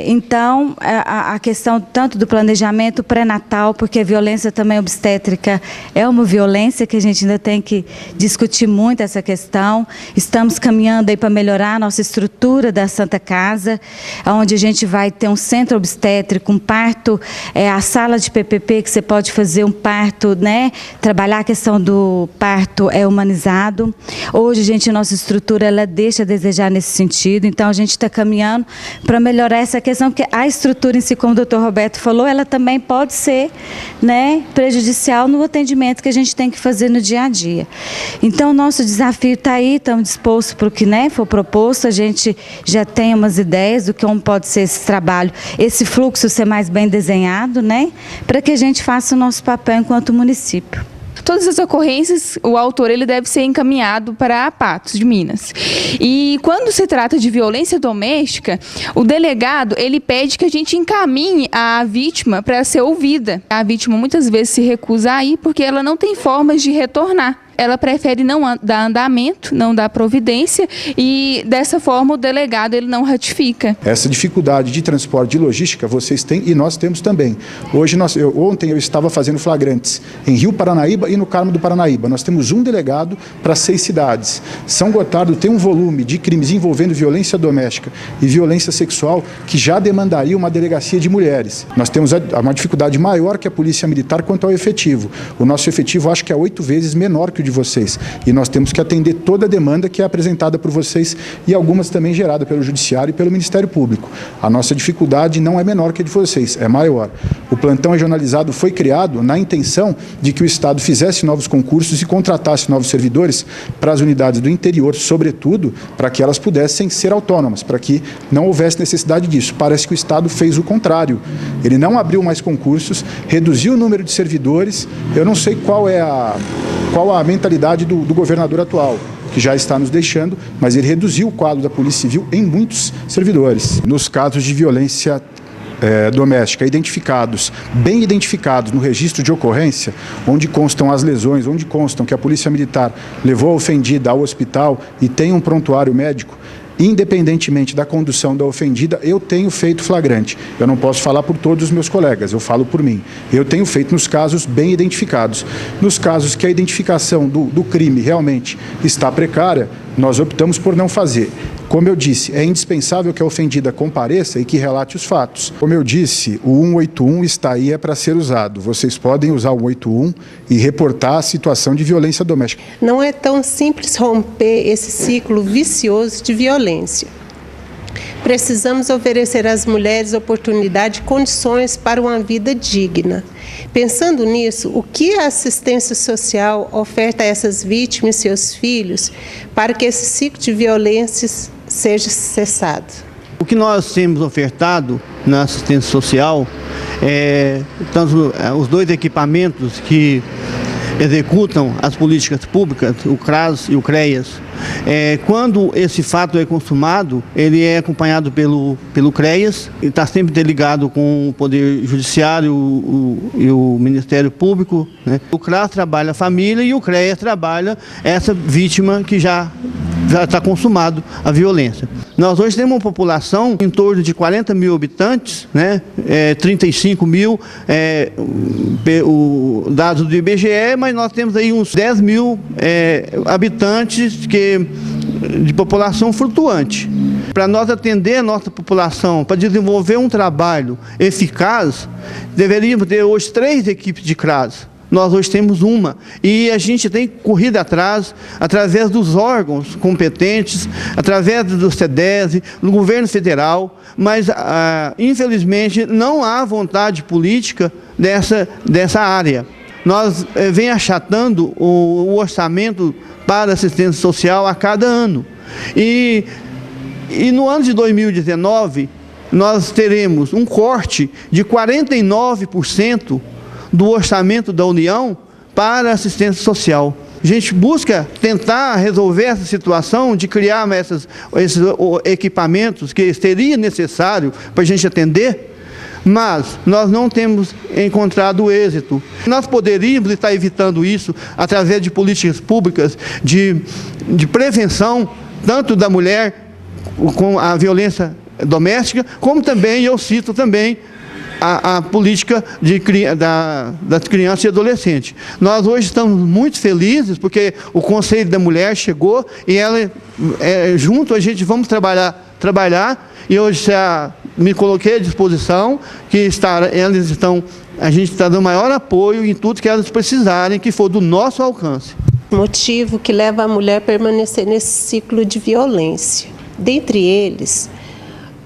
Então, a questão tanto do planejamento pré-natal, porque a violência também obstétrica é uma violência que a gente ainda tem que discutir muito essa questão. Estamos caminhando aí para melhorar a nossa estrutura da Santa Casa, onde a gente vai ter um centro obstétrico, um parto, a sala de PPP, que você pode fazer um parto, né? Trabalhar a questão do parto humanizado. Hoje, nossa estrutura, ela deixa a desejar nesse sentido, então a gente está caminhando para melhorar essa questão, porque a estrutura em si, como o doutor Roberto falou, ela também pode ser, né, prejudicial no atendimento que a gente tem que fazer no dia a dia. Então, o nosso desafio está aí, estamos dispostos para o que, né, for proposto. A gente já tem umas ideias do que pode ser esse trabalho, esse fluxo ser mais bem desenhado, né, para que a gente faça o nosso papel enquanto município. Todas as ocorrências, o autor ele deve ser encaminhado para Patos de Minas. E quando se trata de violência doméstica, o delegado ele pede que a gente encaminhe a vítima para ser ouvida. A vítima muitas vezes se recusa a ir porque ela não tem formas de retornar. Ela prefere não dar andamento, não dar providência, e dessa forma o delegado ele não ratifica. Essa dificuldade de transporte, de logística, vocês têm e nós temos também. Ontem eu estava fazendo flagrantes em Rio Paranaíba e no Carmo do Paranaíba. Nós temos um delegado para 6 cidades. São Gotardo tem um volume de crimes envolvendo violência doméstica e violência sexual que já demandaria uma delegacia de mulheres. Nós temos uma dificuldade maior que a Polícia Militar quanto ao efetivo. O nosso efetivo acho que é 8 vezes menor que o de vocês. E nós temos que atender toda a demanda que é apresentada por vocês e algumas também gerada pelo Judiciário e pelo Ministério Público. A nossa dificuldade não é menor que a de vocês, é maior. O plantão regionalizado foi criado na intenção de que o Estado fizesse novos concursos e contratasse novos servidores para as unidades do interior, sobretudo para que elas pudessem ser autônomas, para que não houvesse necessidade disso. Parece que o Estado fez o contrário. Ele não abriu mais concursos, reduziu o número de servidores. Eu não sei qual a mentalidade do governador atual, que já está nos deixando, mas ele reduziu o quadro da Polícia Civil em muitos servidores. Nos casos de violência doméstica, bem identificados no registro de ocorrência, onde constam as lesões, onde constam que a Polícia Militar levou a ofendida ao hospital e tem um prontuário médico, independentemente da condução da ofendida, eu tenho feito flagrante. Eu não posso falar por todos os meus colegas, eu falo por mim. Eu tenho feito nos casos bem identificados. Nos casos que a identificação do crime realmente está precária, nós optamos por não fazer. Como eu disse, é indispensável que a ofendida compareça e que relate os fatos. Como eu disse, o 181 está aí, é para ser usado. Vocês podem usar o 181 e reportar a situação de violência doméstica. Não é tão simples romper esse ciclo vicioso de violência. Precisamos oferecer às mulheres oportunidade e condições para uma vida digna. Pensando nisso, o que a assistência social oferta a essas vítimas e seus filhos para que esse ciclo de violências seja cessado? O que nós temos ofertado na assistência social tanto os 2 equipamentos que executam as políticas públicas, o CRAS e o CREAS, quando esse fato é consumado, ele é acompanhado pelo CREAS, e está sempre interligado com o Poder Judiciário e o Ministério Público, né? O CRAS trabalha a família e o CREAS trabalha essa vítima que já está consumado a violência. Nós hoje temos uma população em torno de 40 mil habitantes, né? 35 mil o dado do IBGE, mas nós temos aí uns 10 mil habitantes de população flutuante. Para nós atender a nossa população, para desenvolver um trabalho eficaz, deveríamos ter hoje 3 equipes de CRAS. Nós hoje temos uma, e a gente tem corrido atrás, através dos órgãos competentes, através do CEDESE, do governo federal, mas, infelizmente, não há vontade política dessa área. Nós vem achatando o orçamento para assistência social a cada ano. E no ano de 2019, nós teremos um corte de 49% do orçamento da União para a assistência social. A gente busca tentar resolver essa situação de criar esses equipamentos que seria necessário para a gente atender, mas nós não temos encontrado êxito. Nós poderíamos estar evitando isso através de políticas públicas de prevenção, tanto da mulher com a violência doméstica, como também, eu cito também, a política das crianças e adolescentes. Nós hoje estamos muito felizes porque o Conselho da Mulher chegou e ela, junto a gente vamos trabalhar e hoje me coloquei à disposição que a gente está dando maior apoio em tudo que elas precisarem, que for do nosso alcance. Motivo que leva a mulher a permanecer nesse ciclo de violência. Dentre eles,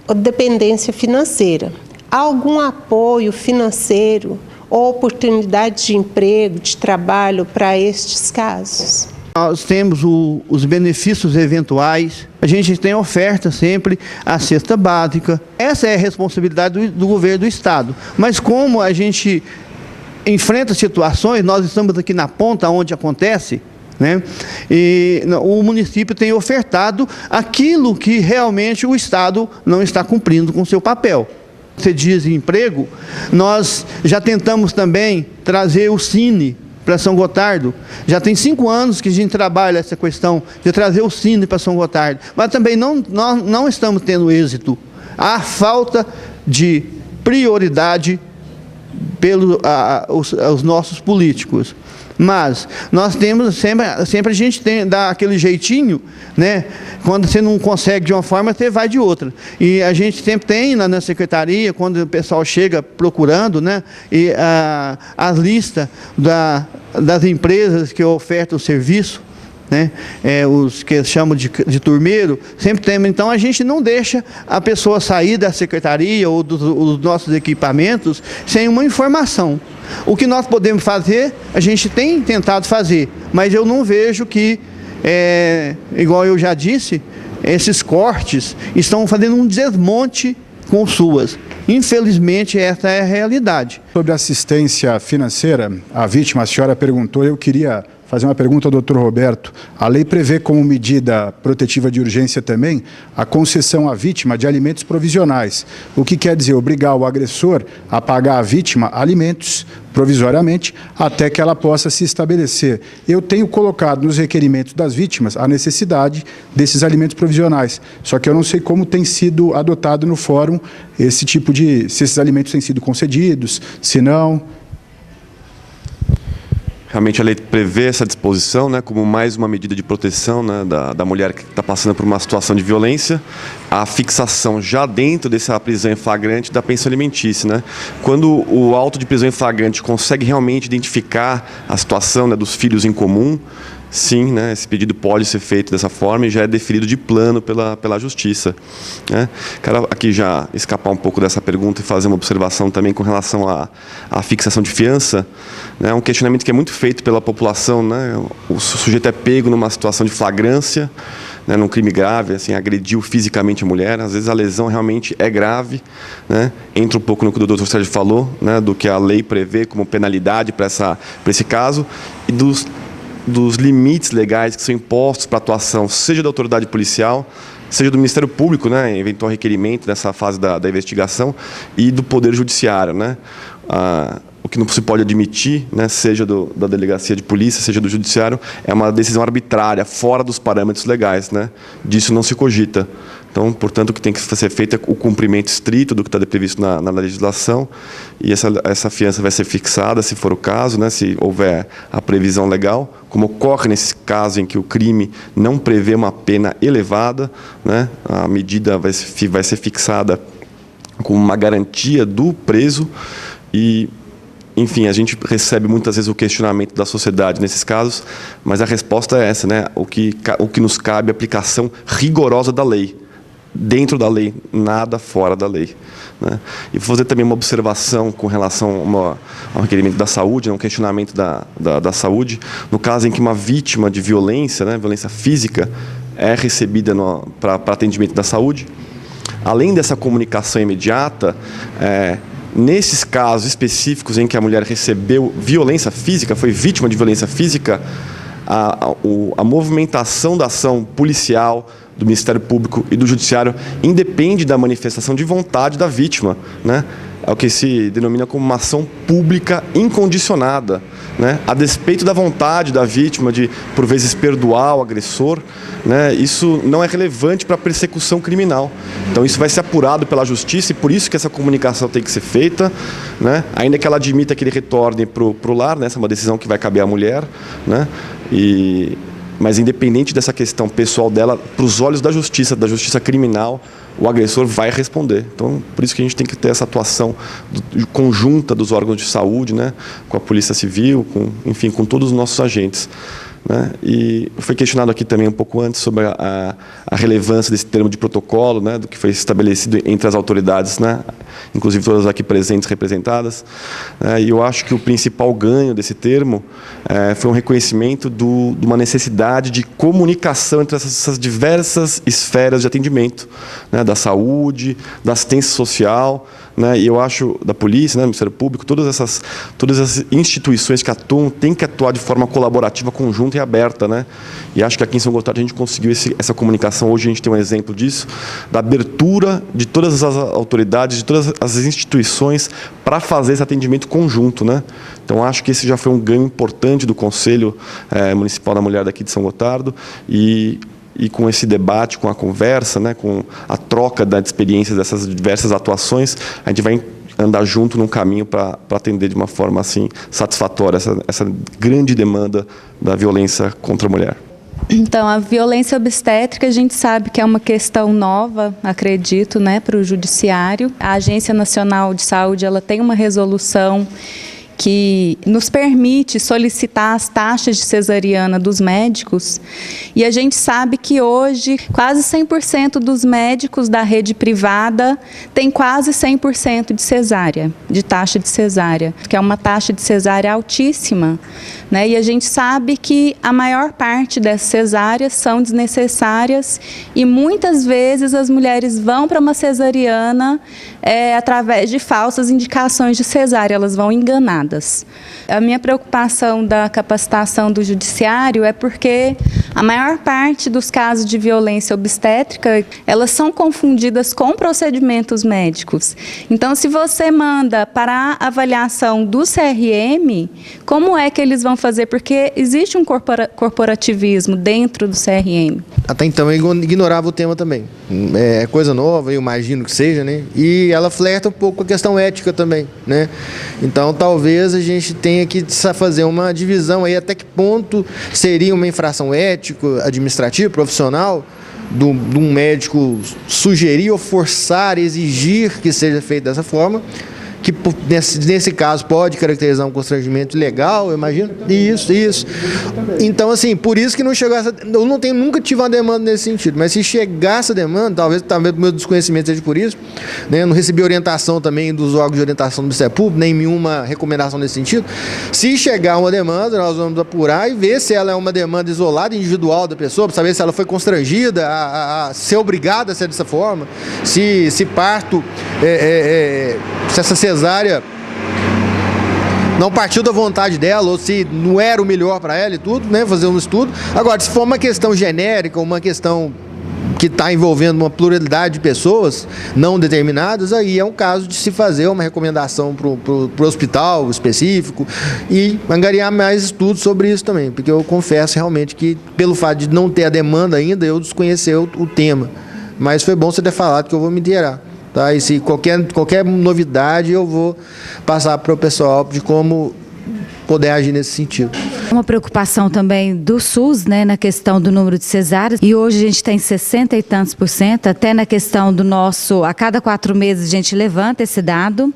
a dependência financeira. Há algum apoio financeiro ou oportunidade de emprego, de trabalho para estes casos? Nós temos os benefícios eventuais, a gente tem oferta sempre a cesta básica. Essa é a responsabilidade do governo do Estado. Mas como a gente enfrenta situações, nós estamos aqui na ponta onde acontece, né? E o município tem ofertado aquilo que realmente o Estado não está cumprindo com o seu papel. Você diz emprego, nós já tentamos também trazer o Cine para São Gotardo. Já tem 5 anos que a gente trabalha essa questão de trazer o Cine para São Gotardo, mas também nós não estamos tendo êxito. Há falta de prioridade pelos nossos políticos. Mas nós temos sempre a gente dá aquele jeitinho, né? Quando você não consegue de uma forma, você vai de outra. E a gente sempre tem na secretaria, quando o pessoal chega procurando, né? E as listas das empresas que ofertam o serviço, né? Os que chamam de turmeiro, sempre tem. Então a gente não deixa a pessoa sair da secretaria ou dos nossos equipamentos sem uma informação. O que nós podemos fazer, a gente tem tentado fazer, mas eu não vejo que, igual eu já disse, esses cortes estão fazendo um desmonte com suas. Infelizmente, essa é a realidade. Sobre assistência financeira, a vítima, a senhora perguntou, eu queria fazer uma pergunta ao doutor Roberto. A lei prevê como medida protetiva de urgência também a concessão à vítima de alimentos provisionais, o que quer dizer obrigar o agressor a pagar à vítima alimentos provisoriamente até que ela possa se estabelecer. Eu tenho colocado nos requerimentos das vítimas a necessidade desses alimentos provisionais, só que eu não sei como tem sido adotado no fórum esse tipo de, se esses alimentos têm sido concedidos, se não. Realmente a lei prevê essa disposição, né, como mais uma medida de proteção, né, da mulher que está passando por uma situação de violência, a fixação já dentro dessa prisão em flagrante da pensão alimentícia. Né? Quando o auto de prisão em flagrante consegue realmente identificar a situação, né, dos filhos em comum, sim, né, esse pedido pode ser feito dessa forma e já é deferido de plano pela Justiça. Né? Quero aqui já escapar um pouco dessa pergunta e fazer uma observação também com relação à fixação de fiança. É um questionamento que é muito feito pela população. Né? O sujeito é pego numa situação de flagrância, né, num crime grave, assim, agrediu fisicamente a mulher. Às vezes a lesão realmente é grave, né, entra um pouco no que o doutor Sérgio falou, né, do que a lei prevê como penalidade para esse caso, e dos limites legais que são impostos para a atuação, seja da autoridade policial, seja do Ministério Público, né, eventual requerimento nessa fase da investigação, e do Poder Judiciário, né. O que não se pode admitir, né, seja da delegacia de polícia, seja do judiciário, é uma decisão arbitrária, fora dos parâmetros legais, né. Disso não se cogita. Então, portanto, o que tem que ser feito é o cumprimento estrito do que está previsto na legislação, e essa fiança vai ser fixada, se for o caso, né, se houver a previsão legal, como ocorre nesse caso em que o crime não prevê uma pena elevada, né, a medida vai ser fixada com uma garantia do preso. E, enfim, a gente recebe muitas vezes o questionamento da sociedade nesses casos, mas a resposta é essa, né, o que nos cabe é a aplicação rigorosa da lei. Dentro da lei, nada fora da lei, né? E vou fazer também uma observação com relação ao requerimento da saúde, um questionamento da saúde, no caso em que uma vítima de violência, né, violência física, é recebida para atendimento da saúde. Além dessa comunicação imediata, nesses casos específicos em que a mulher recebeu violência física, foi vítima de violência física, a movimentação da ação policial, do Ministério Público e do Judiciário independe da manifestação de vontade da vítima, né? É o que se denomina como uma ação pública incondicionada, né? A despeito da vontade da vítima de, por vezes, perdoar o agressor, né? Isso não é relevante para a persecução criminal. Então, isso vai ser apurado pela Justiça, e por isso que essa comunicação tem que ser feita, né? Ainda que ela admita que ele retorne para o lar, né? Essa é uma decisão que vai caber à mulher, né? Mas, independente dessa questão pessoal dela, para os olhos da justiça criminal, o agressor vai responder. Então, por isso que a gente tem que ter essa atuação conjunta dos órgãos de saúde, né, com a Polícia Civil, enfim, com todos os nossos agentes, né? E foi questionado aqui também um pouco antes sobre a relevância desse termo de protocolo, né, do que foi estabelecido entre as autoridades, né, inclusive todas aqui presentes, representadas. E eu acho que o principal ganho desse termo foi um reconhecimento de uma necessidade de comunicação entre essas diversas esferas de atendimento, né, da saúde, da assistência social, né, e eu acho da polícia, né, do Ministério Público, todas essas instituições que atuam têm que atuar de forma colaborativa, conjunta e aberta, né? E acho que aqui em São Gotardo a gente conseguiu essa comunicação. Hoje a gente tem um exemplo disso, da abertura de todas as autoridades, de todas as instituições para fazer esse atendimento conjunto, né? Então acho que esse já foi um ganho importante do Conselho Municipal da Mulher daqui de São Gotardo, e com esse debate, com a conversa, né, com a troca da experiência dessas diversas atuações, a gente vai andar junto num caminho para atender de uma forma assim satisfatória essa grande demanda da violência contra a mulher. Então, a violência obstétrica a gente sabe que é uma questão nova, acredito, né, para o Judiciário. A Agência Nacional de Saúde, ela tem uma resolução que nos permite solicitar as taxas de cesariana dos médicos, e a gente sabe que hoje quase 100% dos médicos da rede privada tem quase 100% de cesárea, de taxa de cesárea, que é uma taxa de cesárea altíssima, né? E a gente sabe que a maior parte dessas cesáreas são desnecessárias, e muitas vezes as mulheres vão para uma cesariana através de falsas indicações de cesárea, elas vão enganadas. A minha preocupação da capacitação do Judiciário é porque a maior parte dos casos de violência obstétrica, elas são confundidas com procedimentos médicos. Então, se você manda para a avaliação do CRM, como é que eles vão fazer? Porque existe um corporativismo dentro do CRM. Até então eu ignorava o tema também. É coisa nova, eu imagino que seja, né? E ela flerta um pouco com a questão ética também, né? Então, talvez a gente tenha que fazer uma divisão aí, até que ponto seria uma infração ética, administrativa, profissional, de um médico sugerir ou forçar, exigir que seja feito dessa forma, que nesse caso pode caracterizar um constrangimento ilegal, eu imagino. Isso. Então, assim, por isso que não chegou essa... Eu nunca tive uma demanda nesse sentido, mas se chegar essa demanda, talvez o meu desconhecimento seja por isso, né? Eu não recebi orientação também dos órgãos de orientação do Ministério Público, nem nenhuma recomendação nesse sentido. Se chegar uma demanda, nós vamos apurar e ver se ela é uma demanda isolada, individual da pessoa, para saber se ela foi constrangida a ser obrigada a ser dessa forma, se parto, se essa cesárea não partiu da vontade dela, ou se não era o melhor para ela e tudo, né? Fazer um estudo. Agora, se for uma questão genérica, uma questão que está envolvendo uma pluralidade de pessoas não determinadas, aí é um caso de se fazer uma recomendação para o hospital específico e angariar mais estudos sobre isso também, porque eu confesso realmente que, pelo fato de não ter a demanda ainda, eu desconheci o tema. Mas foi bom você ter falado, que eu vou me inteirar. Tá? E se qualquer novidade, eu vou passar para o pessoal de como poder agir nesse sentido. Uma preocupação também do SUS, né, na questão do número de cesáreas, e hoje a gente tem 60 e tantos %, até na questão do nosso, a cada 4 meses a gente levanta esse dado,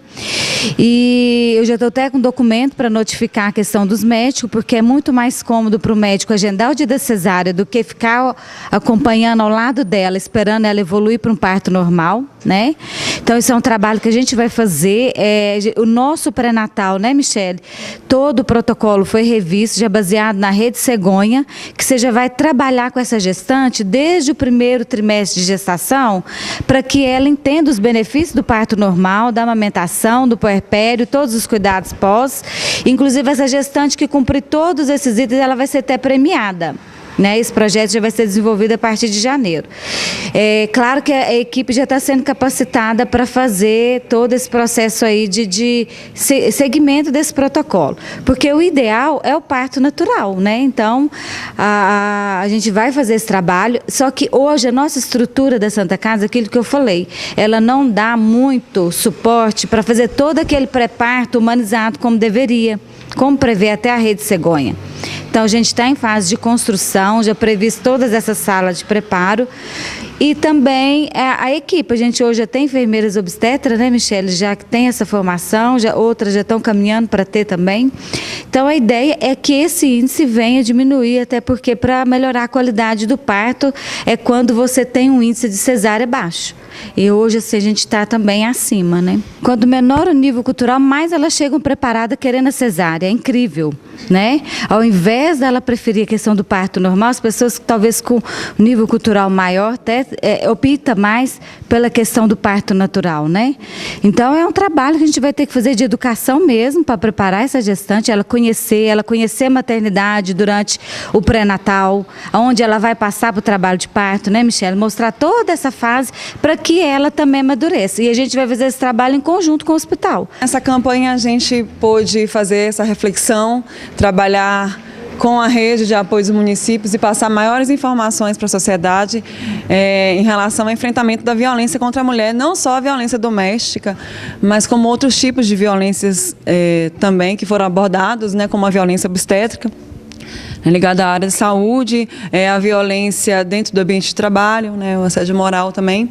e eu já estou até com um documento para notificar a questão dos médicos, porque é muito mais cômodo para o médico agendar o dia da cesárea do que ficar acompanhando ao lado dela, esperando ela evoluir para um parto normal, né? Então isso é um trabalho que a gente vai fazer, o nosso pré-natal, né, Michele? Todo o protocolo foi revisto, já baseado na rede cegonha, que você já vai trabalhar com essa gestante desde o primeiro trimestre de gestação, para que ela entenda os benefícios do parto normal, da amamentação, do puerpério, todos os cuidados pós. Inclusive, essa gestante que cumprir todos esses itens, ela vai ser até premiada. Né? Esse projeto já vai ser desenvolvido a partir de janeiro. É claro que a equipe já está sendo capacitada para fazer todo esse processo aí de segmento desse protocolo, porque o ideal é o parto natural, né? Então, a gente vai fazer esse trabalho, só que hoje a nossa estrutura da Santa Casa, aquilo que eu falei, ela não dá muito suporte para fazer todo aquele pré-parto humanizado como deveria, como prevê até a rede cegonha. Então, a gente está em fase de construção, já previsto todas essas salas de preparo. E também a equipe, a gente hoje já tem enfermeiras obstetras, né, Michele? Já que tem essa formação, outras já estão caminhando para ter também. Então, a ideia é que esse índice venha diminuir, até porque para melhorar a qualidade do parto é quando você tem um índice de cesárea baixo. E hoje assim, a gente está também acima, né? Quanto menor o nível cultural, mais elas chegam preparadas querendo a cesárea. É incrível, né? Ao invés dela preferir a questão do parto normal, as pessoas que talvez com nível cultural maior até opta mais pela questão do parto natural, né? Então é um trabalho que a gente vai ter que fazer de educação mesmo para preparar essa gestante, ela conhecer a maternidade durante o pré-natal, onde ela vai passar para o trabalho de parto, né, Michele? Mostrar toda essa fase para que ela também amadureça. E a gente vai fazer esse trabalho em conjunto com o hospital. Nessa campanha a gente pôde fazer essa reflexão, trabalhar com a rede de apoio dos municípios e passar maiores informações para a sociedade em relação ao enfrentamento da violência contra a mulher, não só a violência doméstica, mas como outros tipos de violências também que foram abordados, né, como a violência obstétrica, ligada à área de saúde, a violência dentro do ambiente de trabalho, né, o assédio moral também.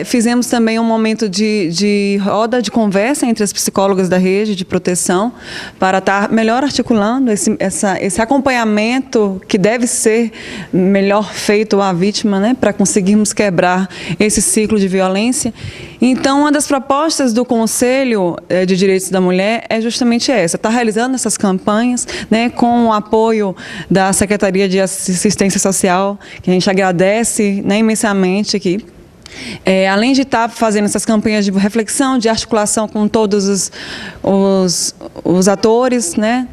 Fizemos também um momento de roda de conversa entre as psicólogas da rede de proteção para estar melhor articulando esse acompanhamento que deve ser melhor feito à vítima, né, para conseguirmos quebrar esse ciclo de violência. Então, uma das propostas do Conselho de Direitos da Mulher é justamente essa, estar realizando essas campanhas, né, com o apoio da Secretaria de Assistência Social, que a gente agradece, né, imensamente aqui. Além de estar fazendo essas campanhas de reflexão, de articulação com todos os atores, né,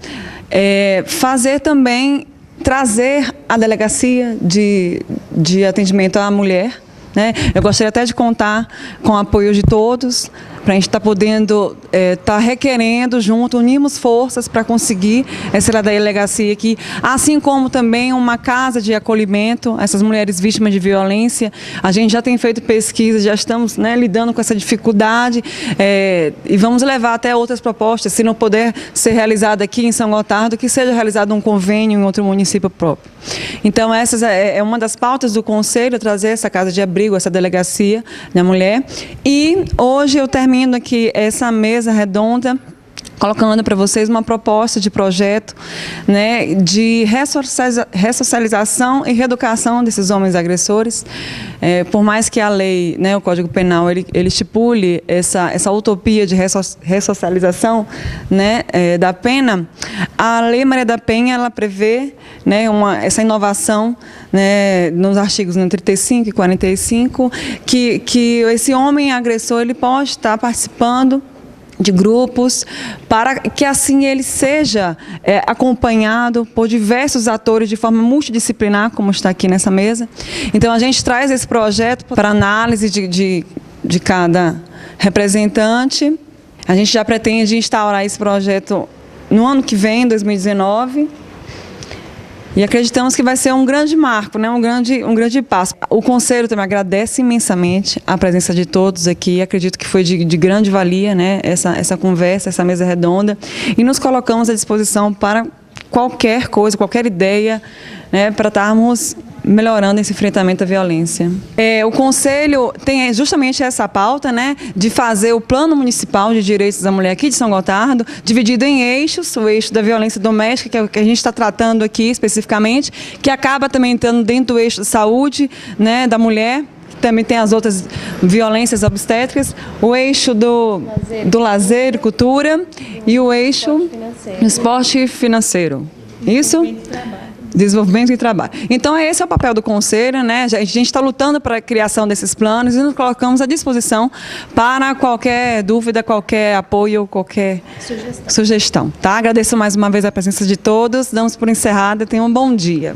fazer também, trazer a delegacia de atendimento à mulher, né? Eu gostaria até de contar com o apoio de todos, para a gente estar podendo, estar requerendo junto, unirmos forças para conseguir essa delegacia aqui, assim como também uma casa de acolhimento a essas mulheres vítimas de violência. A gente já tem feito pesquisa, já estamos, né, lidando com essa dificuldade e vamos levar até outras propostas, se não puder ser realizado aqui em São Gotardo, que seja realizado um convênio em outro município próprio. Então, essa é uma das pautas do Conselho, trazer essa casa de abrigo, essa delegacia da mulher. E hoje eu termino termino aqui essa mesa redonda colocando para vocês uma proposta de projeto, né, de ressocialização e reeducação desses homens agressores. Por mais que a lei, né, o Código Penal, ele estipule essa utopia de ressocialização, né, da pena, a Lei Maria da Penha, ela prevê, né, essa inovação, né, nos artigos 35 e 45, que esse homem agressor ele pode estar participando de grupos, para que assim ele seja acompanhado por diversos atores de forma multidisciplinar, como está aqui nessa mesa. Então, a gente traz esse projeto para análise de cada representante. A gente já pretende instaurar esse projeto no ano que vem, 2019, e acreditamos que vai ser um grande marco, né? um grande passo. O Conselho também agradece imensamente a presença de todos aqui, acredito que foi de grande valia, né? essa conversa, essa mesa redonda, e nos colocamos à disposição para qualquer coisa, qualquer ideia, né? Para estarmos melhorando esse enfrentamento à violência. O Conselho tem justamente essa pauta, né, de fazer o Plano Municipal de Direitos da Mulher aqui de São Gotardo, dividido em eixos, o eixo da violência doméstica, que é o que a gente está tratando aqui especificamente, que acaba também entrando dentro do eixo de saúde, né, da mulher, também tem as outras violências obstétricas, o eixo do lazer e cultura e o eixo do esporte financeiro. Isso? Desenvolvimento e trabalho. Então, esse é o papel do Conselho, né? A gente está lutando para a criação desses planos e nos colocamos à disposição para qualquer dúvida, qualquer apoio, qualquer sugestão. Tá? Agradeço mais uma vez a presença de todos, damos por encerrada, tenham um bom dia.